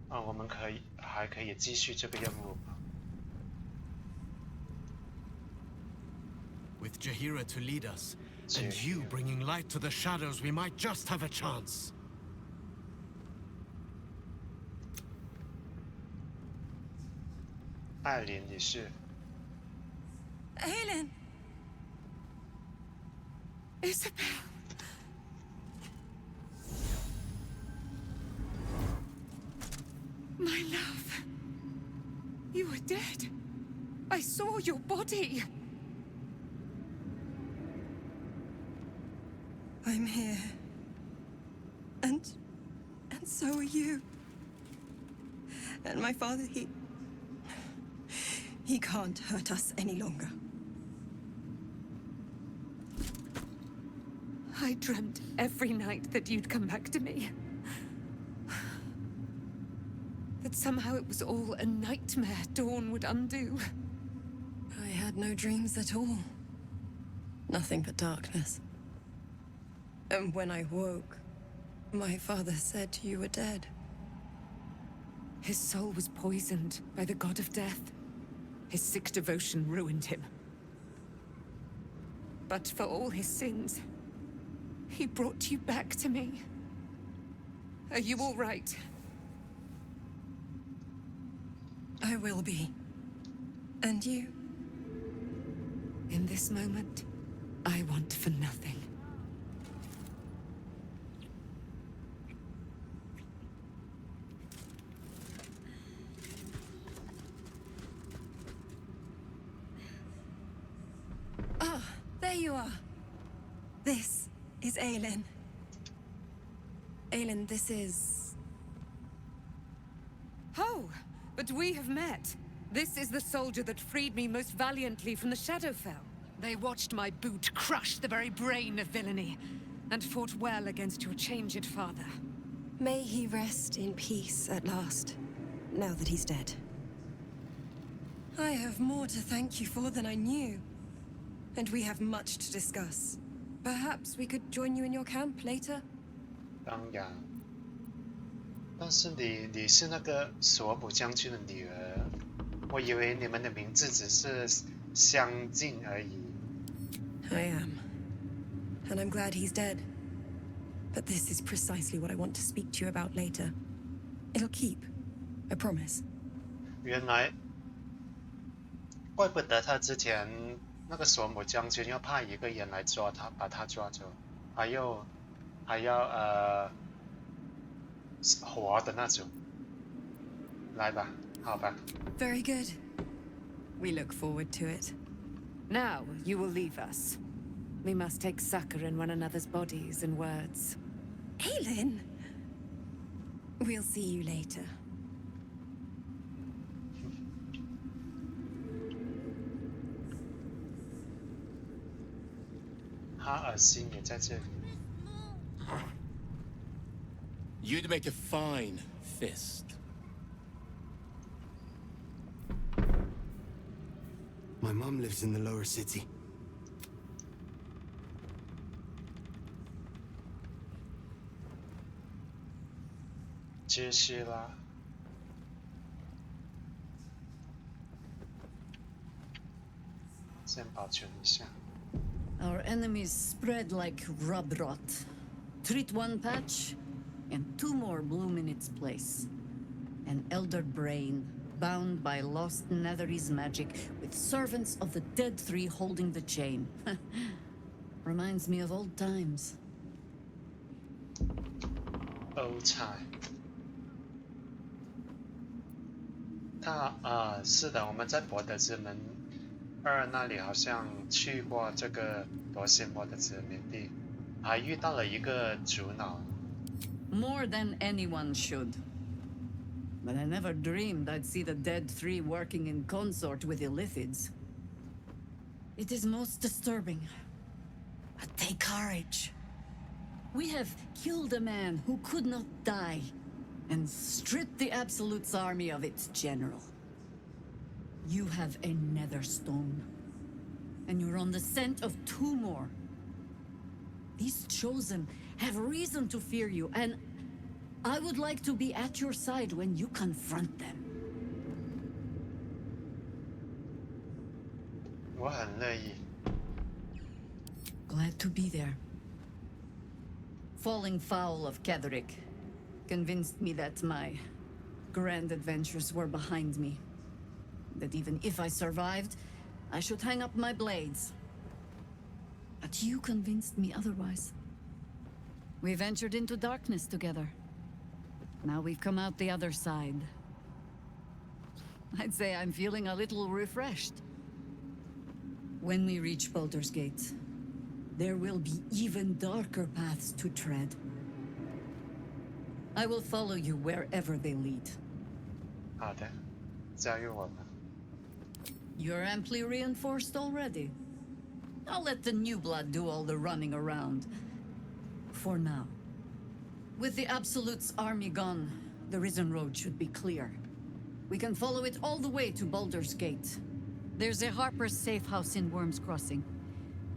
啊，我们还可以继续这个任务吗？ With Jaheira to lead us, and you bringing light to the shadows, we might just have a chance. Aileen 也是。 Aelin! Isabel! My love! You were dead. I saw your body. I'm here. And so are you. And my father, he can't hurt us any longer. I dreamt every night that you'd come back to me. That somehow it was all a nightmare Dawn would undo. I had no dreams at all. Nothing but darkness. And when I woke, my father said you were dead. His soul was poisoned by the god of death. His sick devotion ruined him. But for all his sins, he brought you back to me. Are you all right? I will be. And you? In this moment, I want for nothing. Ah, there you are. This is Aelin. Aelin, this is... Oh, but we have met. This is the soldier that freed me most valiantly from the Shadowfell. They watched my boot crush the very brain of villainy, and fought well against your changed father. May he rest in peace at last, now that he's dead. I have more to thank you for than I knew. And we have much to discuss. Perhaps we could join you in your camp later? 当然。但是你是那个索姆将军的女儿，我以为你们的名字只是相近而已。I am. And I'm glad he's dead. But this is precisely what I want to speak to you about later. It'll keep. I promise. 原来怪不得他之前那个索姆将军要派一个人来抓他，把他抓走，还要活的那种。来吧，好吧。Very good. We look forward to it. Now, you will leave us. We must take succor in one another's bodies and words. Aelin! We'll see you later. 哈尔辛也在这里。You'd make a fine fist. My mom lives in the lower city. 知悉了。先保存一下。 Our enemies spread like rub rot. Treat one patch, and two more bloom in its place. An elder brain, bound by lost Netherese magic, with servants of the dead three holding the chain. Reminds me of old times. Old time. 是的，我们在博德之门2那里好像去过这个夺心魔的殖民地，还遇到了一个主脑。More than anyone should. But I never dreamed I'd see the dead three working in consort with Illithids. It is most disturbing. But take courage. We have killed a man who could not die, and stripped the Absolute's army of its general. You have a nether stone, and you're on the scent of two more. These chosen have reason to fear you, and I would like to be at your side when you confront them. 我很乐意。 Glad to be there. Falling foul of Ketheric convinced me that my grand adventures were behind me. That even if I survived, I should hang up my blades. But you convinced me otherwise. We ventured into darkness together. Now we've come out the other side. I'd say I'm feeling a little refreshed. When we reach Baldur's Gate, there will be even darker paths to tread. I will follow you wherever they lead. 好的，加入我们。 You're amply reinforced already. I'll let the new blood do all the running around. For now. With the Absolute's army gone, the Risen Road should be clear. We can follow it all the way to Baldur's Gate. There's a Harper's safe house in Worm's Crossing.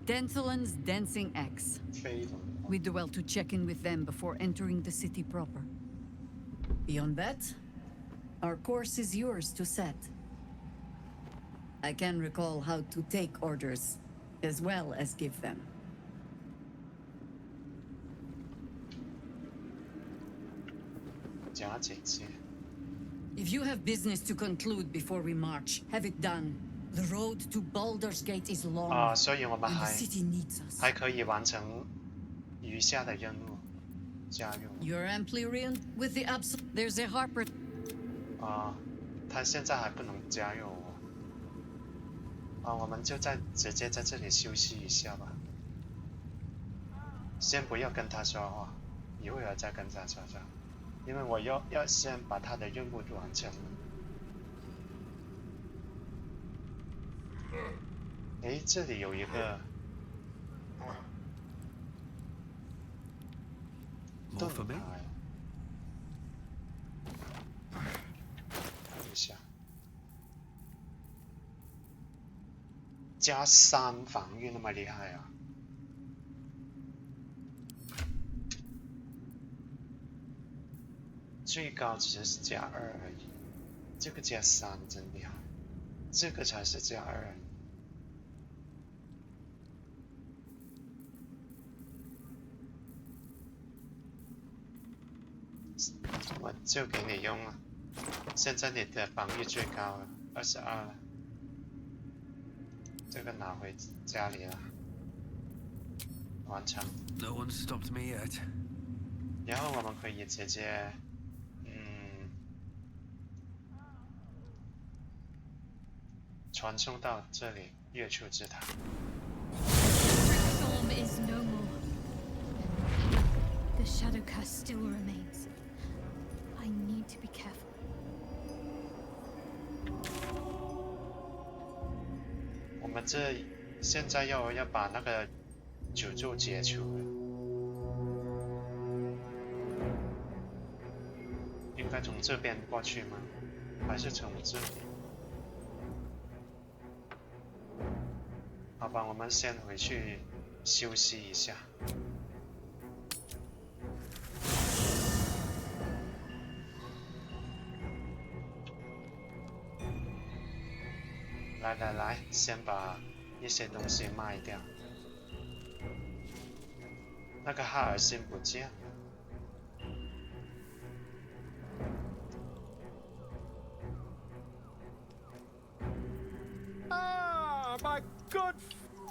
Denthalen's Dancing Axe. We do well to check in with them before entering the city proper. Beyond that, our course is yours to set. I can recall how to take orders, as well as give them. 假姐姐。 If you have business to conclude before we march, have it done. The road to Baldur's Gate is long, 所以我们 and the city needs us. 还可以完成余下的任务。加入。 You're amply with the absolute. There's a Harper. 他现在还不能加入我。我们就直接在这里休息一下吧。先不要跟他说话，一会儿再跟他说话，因为我要先把他的任务完成。诶，这里有一个盾牌，看一下，加3防御那么厉害啊！最高值是加2而已，这个加3真厉害，这个才是加2而已。 我就给你用了，现在你的防御最高了，22了。这个拿回家里了，完成。No one stopped me yet. 然后我们可以直接，传送到这里月初之塔。Storm is no more. The shadow curse still remains. I need to be careful. 我们这现在要把那个诅咒解除了，应该从这边过去吗？还是从这里？好吧，我们先回去休息一下。来，先把一些东西卖掉。那个哈尔星不见了。Ah, my good...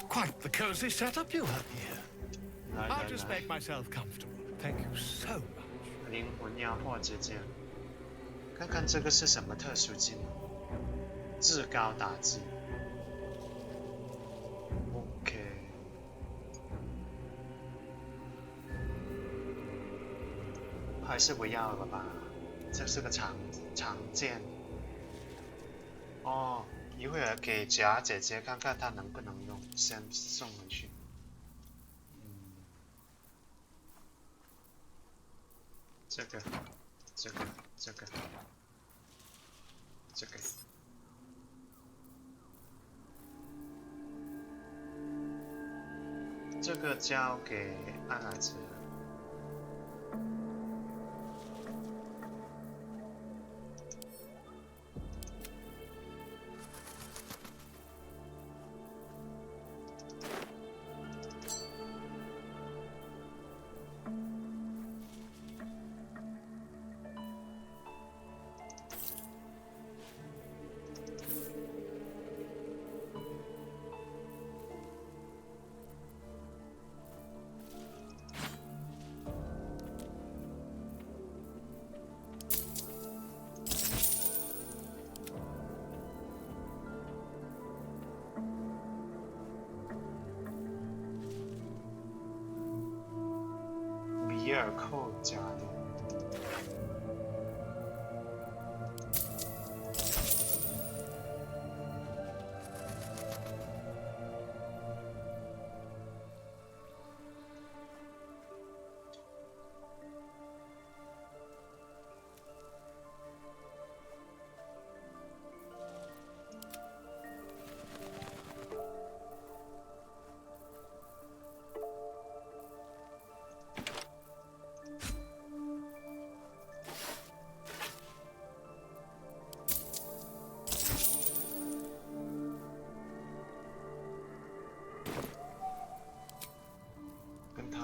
Quite the cozy setup you have here. I'll just make myself comfortable. Thank you so much. 灵魂压迫之剑，看看这个是什么特殊技能？至高打击。OK。还是不要了吧，这是个长剑。哦，一会儿给贾姐姐看看她能不能用，先送回去。这个。这个交给安莱兹。比尔寇家的。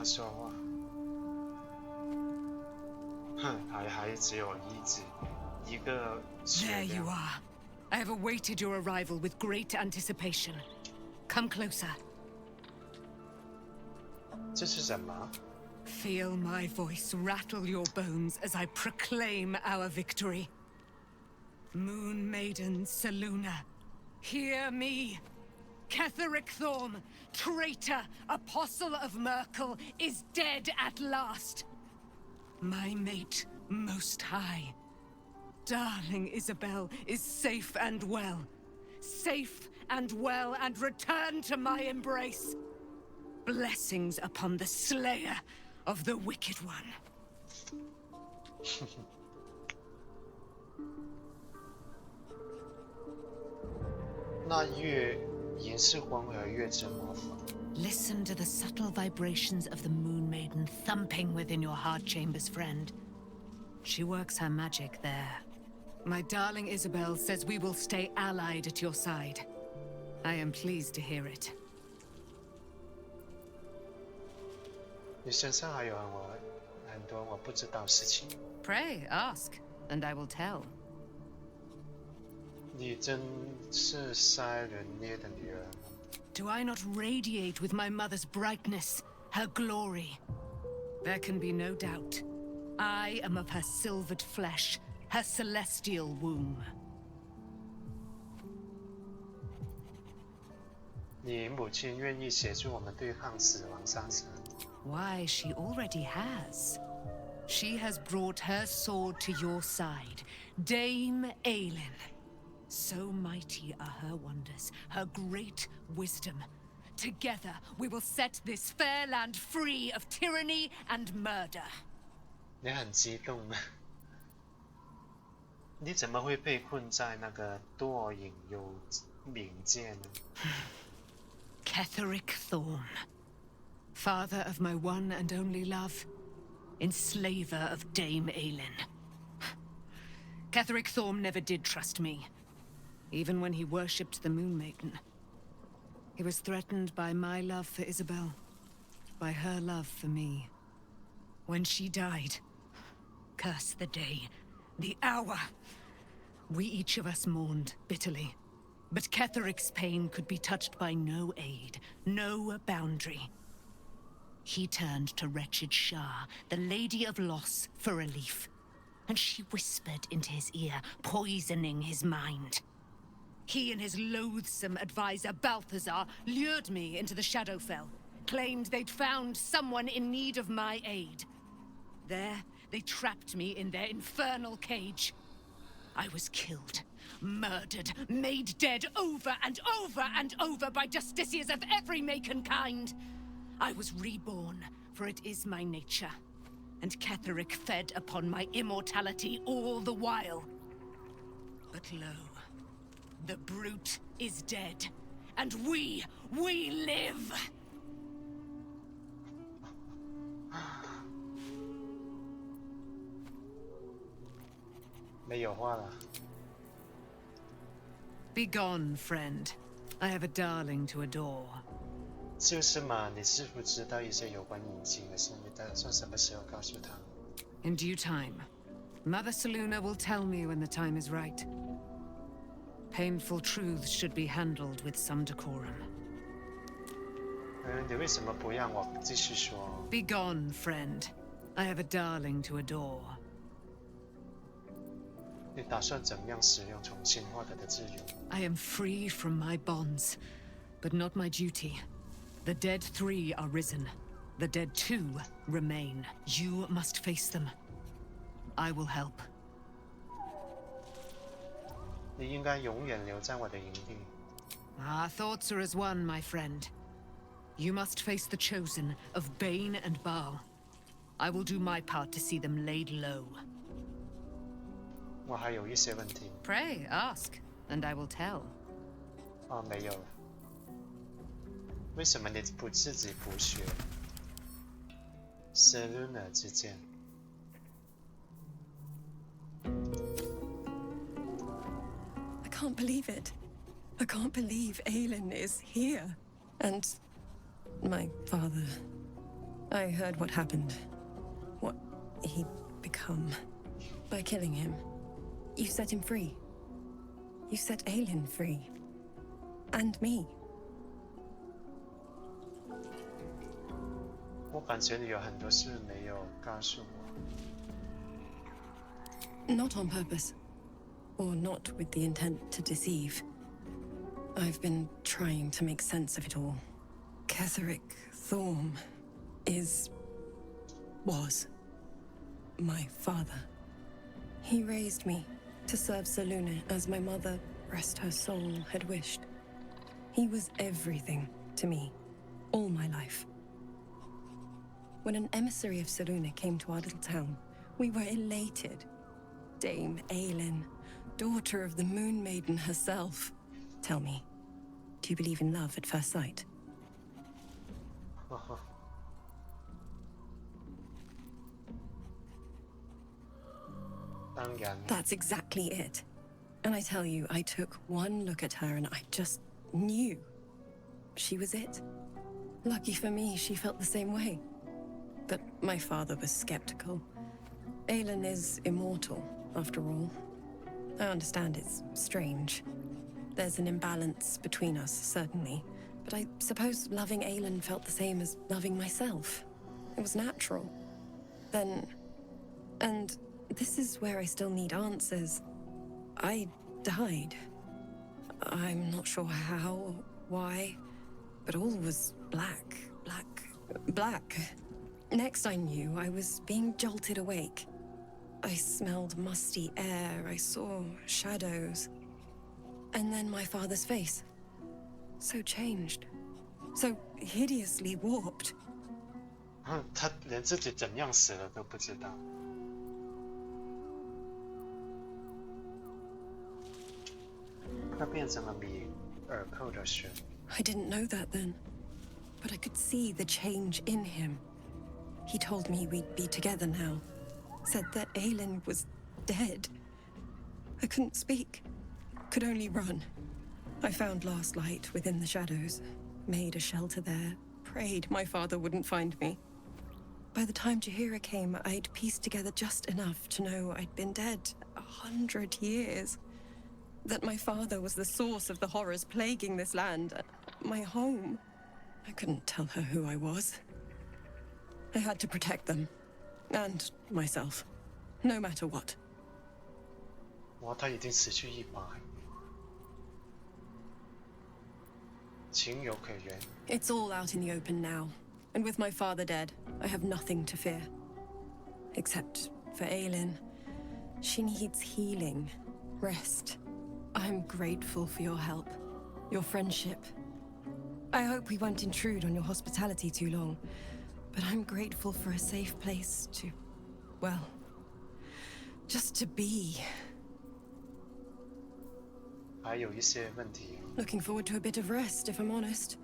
说话，哼，还只有一个血 There 量。 you are. I have awaited your arrival with great anticipation. Come closer. 这是什么？ Feel my voice rattle your bones as I proclaim our victory. Moon Maiden Seluna, hear me. Ketheric Thorm, traitor, apostle of Merkel, is dead at last. My mate, most high. Darling Isabel is safe and well. Safe and well and returned to my embrace. Blessings upon the slayer of the wicked one. 那月银是黄河月之魔法。 Listen to the subtle vibrations of the Moon Maiden thumping within your heart chambers, friend. She works her magic there. My darling Isabel says we will stay allied at your side. I am pleased to hear it. 你身上还有很多我不知道事情。 Pray, ask, and I will tell. 你真是塞伦涅的女儿吗？ Do I not radiate with my mother's brightness, her glory? There can be no doubt. I am of her silvered flesh, her celestial womb. 你母亲愿意协助我们对抗死亡三神。Why, she already has. She has brought her sword to your side, Dame Aelin. So mighty are her wonders, her great wisdom. Together, we will set this fair land free of tyranny and murder. 你很激动啊！你怎么会被困在那个堕影幽冥界呢？ Ketheric Thorm, father of my one and only love, enslaver of Dame Aelin. Ketheric Thorm never did trust me, even when he worshipped the Moon Maiden. He was threatened by my love for Isabel, by her love for me. When she died, curse the day, the hour. We each of us mourned bitterly. But Ketheric's pain could be touched by no aid, no boundary. He turned to wretched Shah, the Lady of Loss, for relief. And she whispered into his ear, poisoning his mind. He and his loathsome advisor, Balthazar, lured me into the Shadowfell, claimed they'd found someone in need of my aid. There, they trapped me in their infernal cage. I was killed, murdered, made dead over and over and over by justiciars of every make and kind. I was reborn, for it is my nature. And Ketheric fed upon my immortality all the while. But lo, the brute is dead, and we live! 没有话了。Be gone, friend. I have a darling to adore. 就是嘛，你是不知道一些有关隐情的事，你打算什么时候告诉他？ In due time, Mother Seluna will tell me when the time is right. Painful truths should be handled with some decorum. 你为什么不让我继续说？ Be gone, friend. I have a darling to adore. 你打算怎样使用重新获得的自由？ I am free from my bonds, but not my duty. The dead 3 are risen. The dead 2 remain. You must face them. I will help. 你应该永远留在我的营地。 Our thoughts are as one, my friend. You must face the chosen of Bane and Baal. I will do my part to see them laid low. 我还有一些问题。 Pray, ask, and I will tell. 哦，没有了。为什么你不自己补学 Seluna 之剑？ I can't believe it. I can't believe Aelin is here. And my father. I heard what happened. What he'd become. By killing him. You set him free. You set Aelin free. And me. 我感觉你有很多事没有告诉我。 Not on purpose. Or not with the intent to deceive. I've been trying to make sense of it all. Ketheric Thorm was my father. He raised me to serve Seluna as my mother, rest her soul, had wished. He was everything to me, all my life. When an emissary of Seluna came to our little town, we were elated. Dame Aelin, daughter of the Moon Maiden herself. Tell me, do you believe in love at first sight? That's exactly it. And I tell you, I took one look at her and I just knew. She was it. Lucky for me, she felt the same way. But my father was skeptical. Aelin is immortal, after all. I understand it's strange. There's an imbalance between us, certainly. but I suppose loving Aelin felt the same as loving myself. It was natural. Then... and this is where I still need answers. I died. I'm not sure how, why, but all was black. Next I knew, I was being jolted awake. I smelled musty air, I saw shadows. And then my father's face. So changed. So hideously warped. 他连自己怎样死了都不知道。他变成了米尔寇的神。I didn't know that then, but I could see the change in him. He told me we'd be together now. Said that Aelin was dead. I couldn't speak. Could only run. I found last light within the shadows. Made a shelter there. Prayed my father wouldn't find me. By the time Jaheira came, I'd pieced together just enough to know I'd been dead 100 years. That my father was the source of the horrors plaguing this land. My home. I couldn't tell her who I was. I had to protect them. And myself. No matter what. 哇，他已经死去100，情有可原。 It's all out in the open now. And with my father dead, I have nothing to fear. Except for Aelin. She needs healing. Rest. I'm grateful for your help. Your friendship. I hope we won't intrude on your hospitality too long. But I'm grateful for a safe place to... well... just to be. 还有一些问题。 Looking forward to a bit of rest, if I'm honest.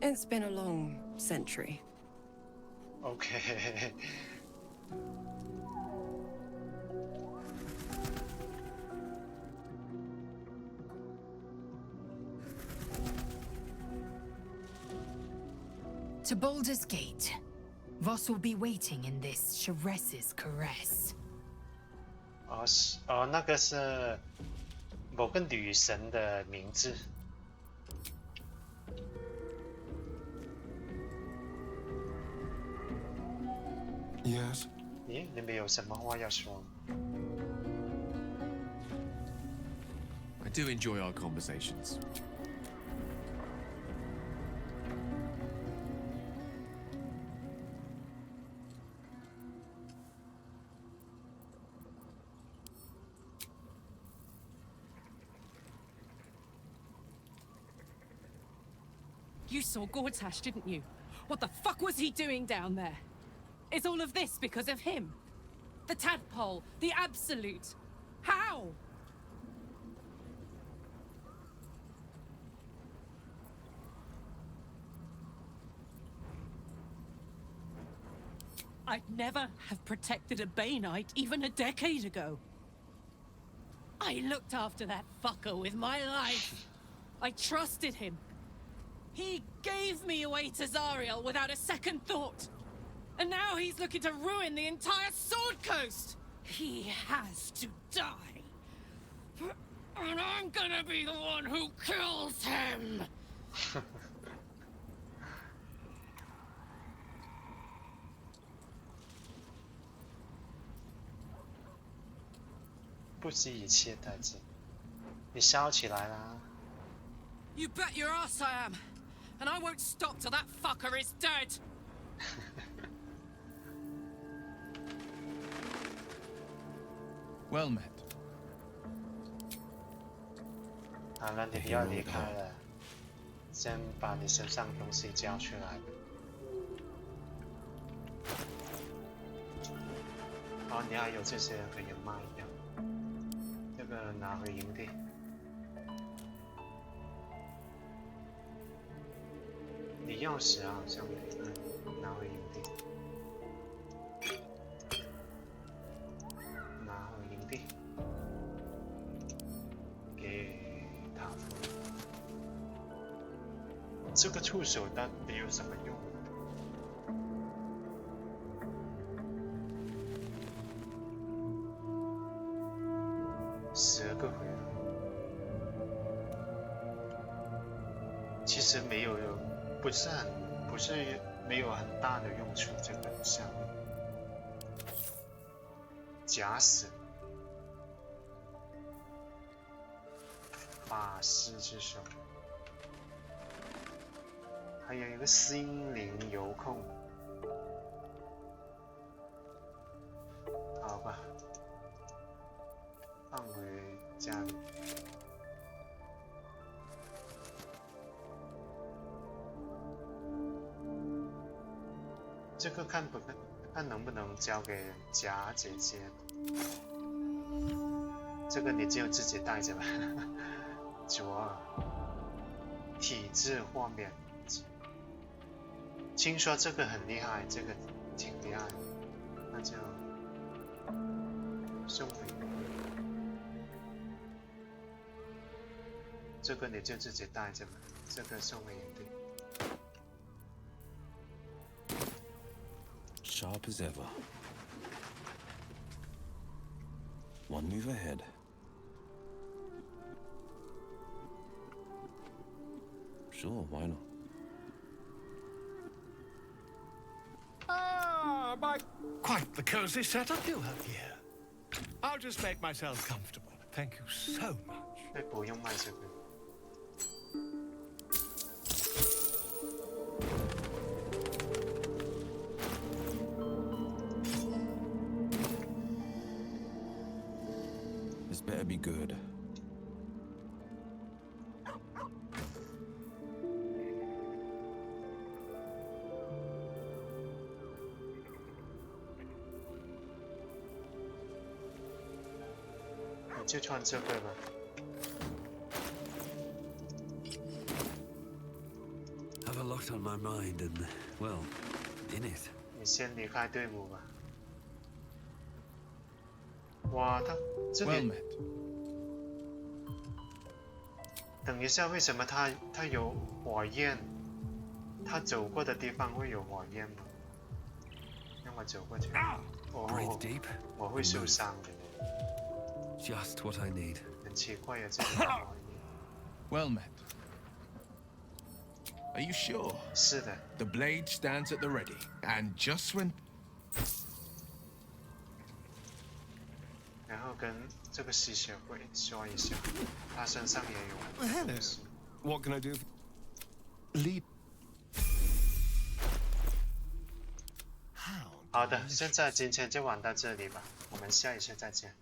It's been a long century. OK 'To Baldur's Gate. Voss will be waiting in this Sharess's caress. 那个是某个女神的名字。Yes. 咦，你们有什么话要说？ I do enjoy our conversations. You saw Gortash, didn't you? What the fuck was he doing down there? Is all of this because of him? The tadpole, the absolute. How? I'd never have protected a Bay Knight even a decade ago. I looked after that fucker with my life. I trusted him. He gave me away to Zariel without a second thought. And now he's looking to ruin the entire Sword Coast! He has to die. And I'm gonna be the one who kills him! 不惜一切代价，你烧起来啦！ You bet your ass I am! And I won't stop till that fucker is dead! Well met. 好了，你不要离开了，先把你身上东西交出来。哦，你还有这些可以卖掉，这个拿回营地。你钥匙啊，好像没卖，拿回营地。拿回营地。 这个触手到底有什么用？10个回合。其实不是没有很大的用处，这个项目。假死，法师之手，还有一个心灵遥控。好吧，放回家里。这个看能不能交给贾姐姐？这个你就自己带着吧。左耳体质豁免，听说这个很厉害，这个挺厉害，那就送给你。这个你就自己带着吧，这个送给营地。Sharp as ever. One move ahead. Sure, why not? Ah, quite the cozy setup you have here. I'll just make myself comfortable. Thank you so much. 不用卖这个。This better be good.就穿这个吧。Have a lot on my mind and, well, in it. 你先离开队伍吧。哇，他这里。等一下，为什么他有火焰？他走过的地方会有火焰吗？让我走过去。哦，我会受伤的。Just what I need. 很奇怪呀，这个火焰。Well met. Are you sure? 是的。The blade stands at the ready, and just when. 然后跟这个吸血鬼说一下，他身上也有。Hello. What can I do? Lead. 好的，现在今天就玩到这里吧，我们下一次再见。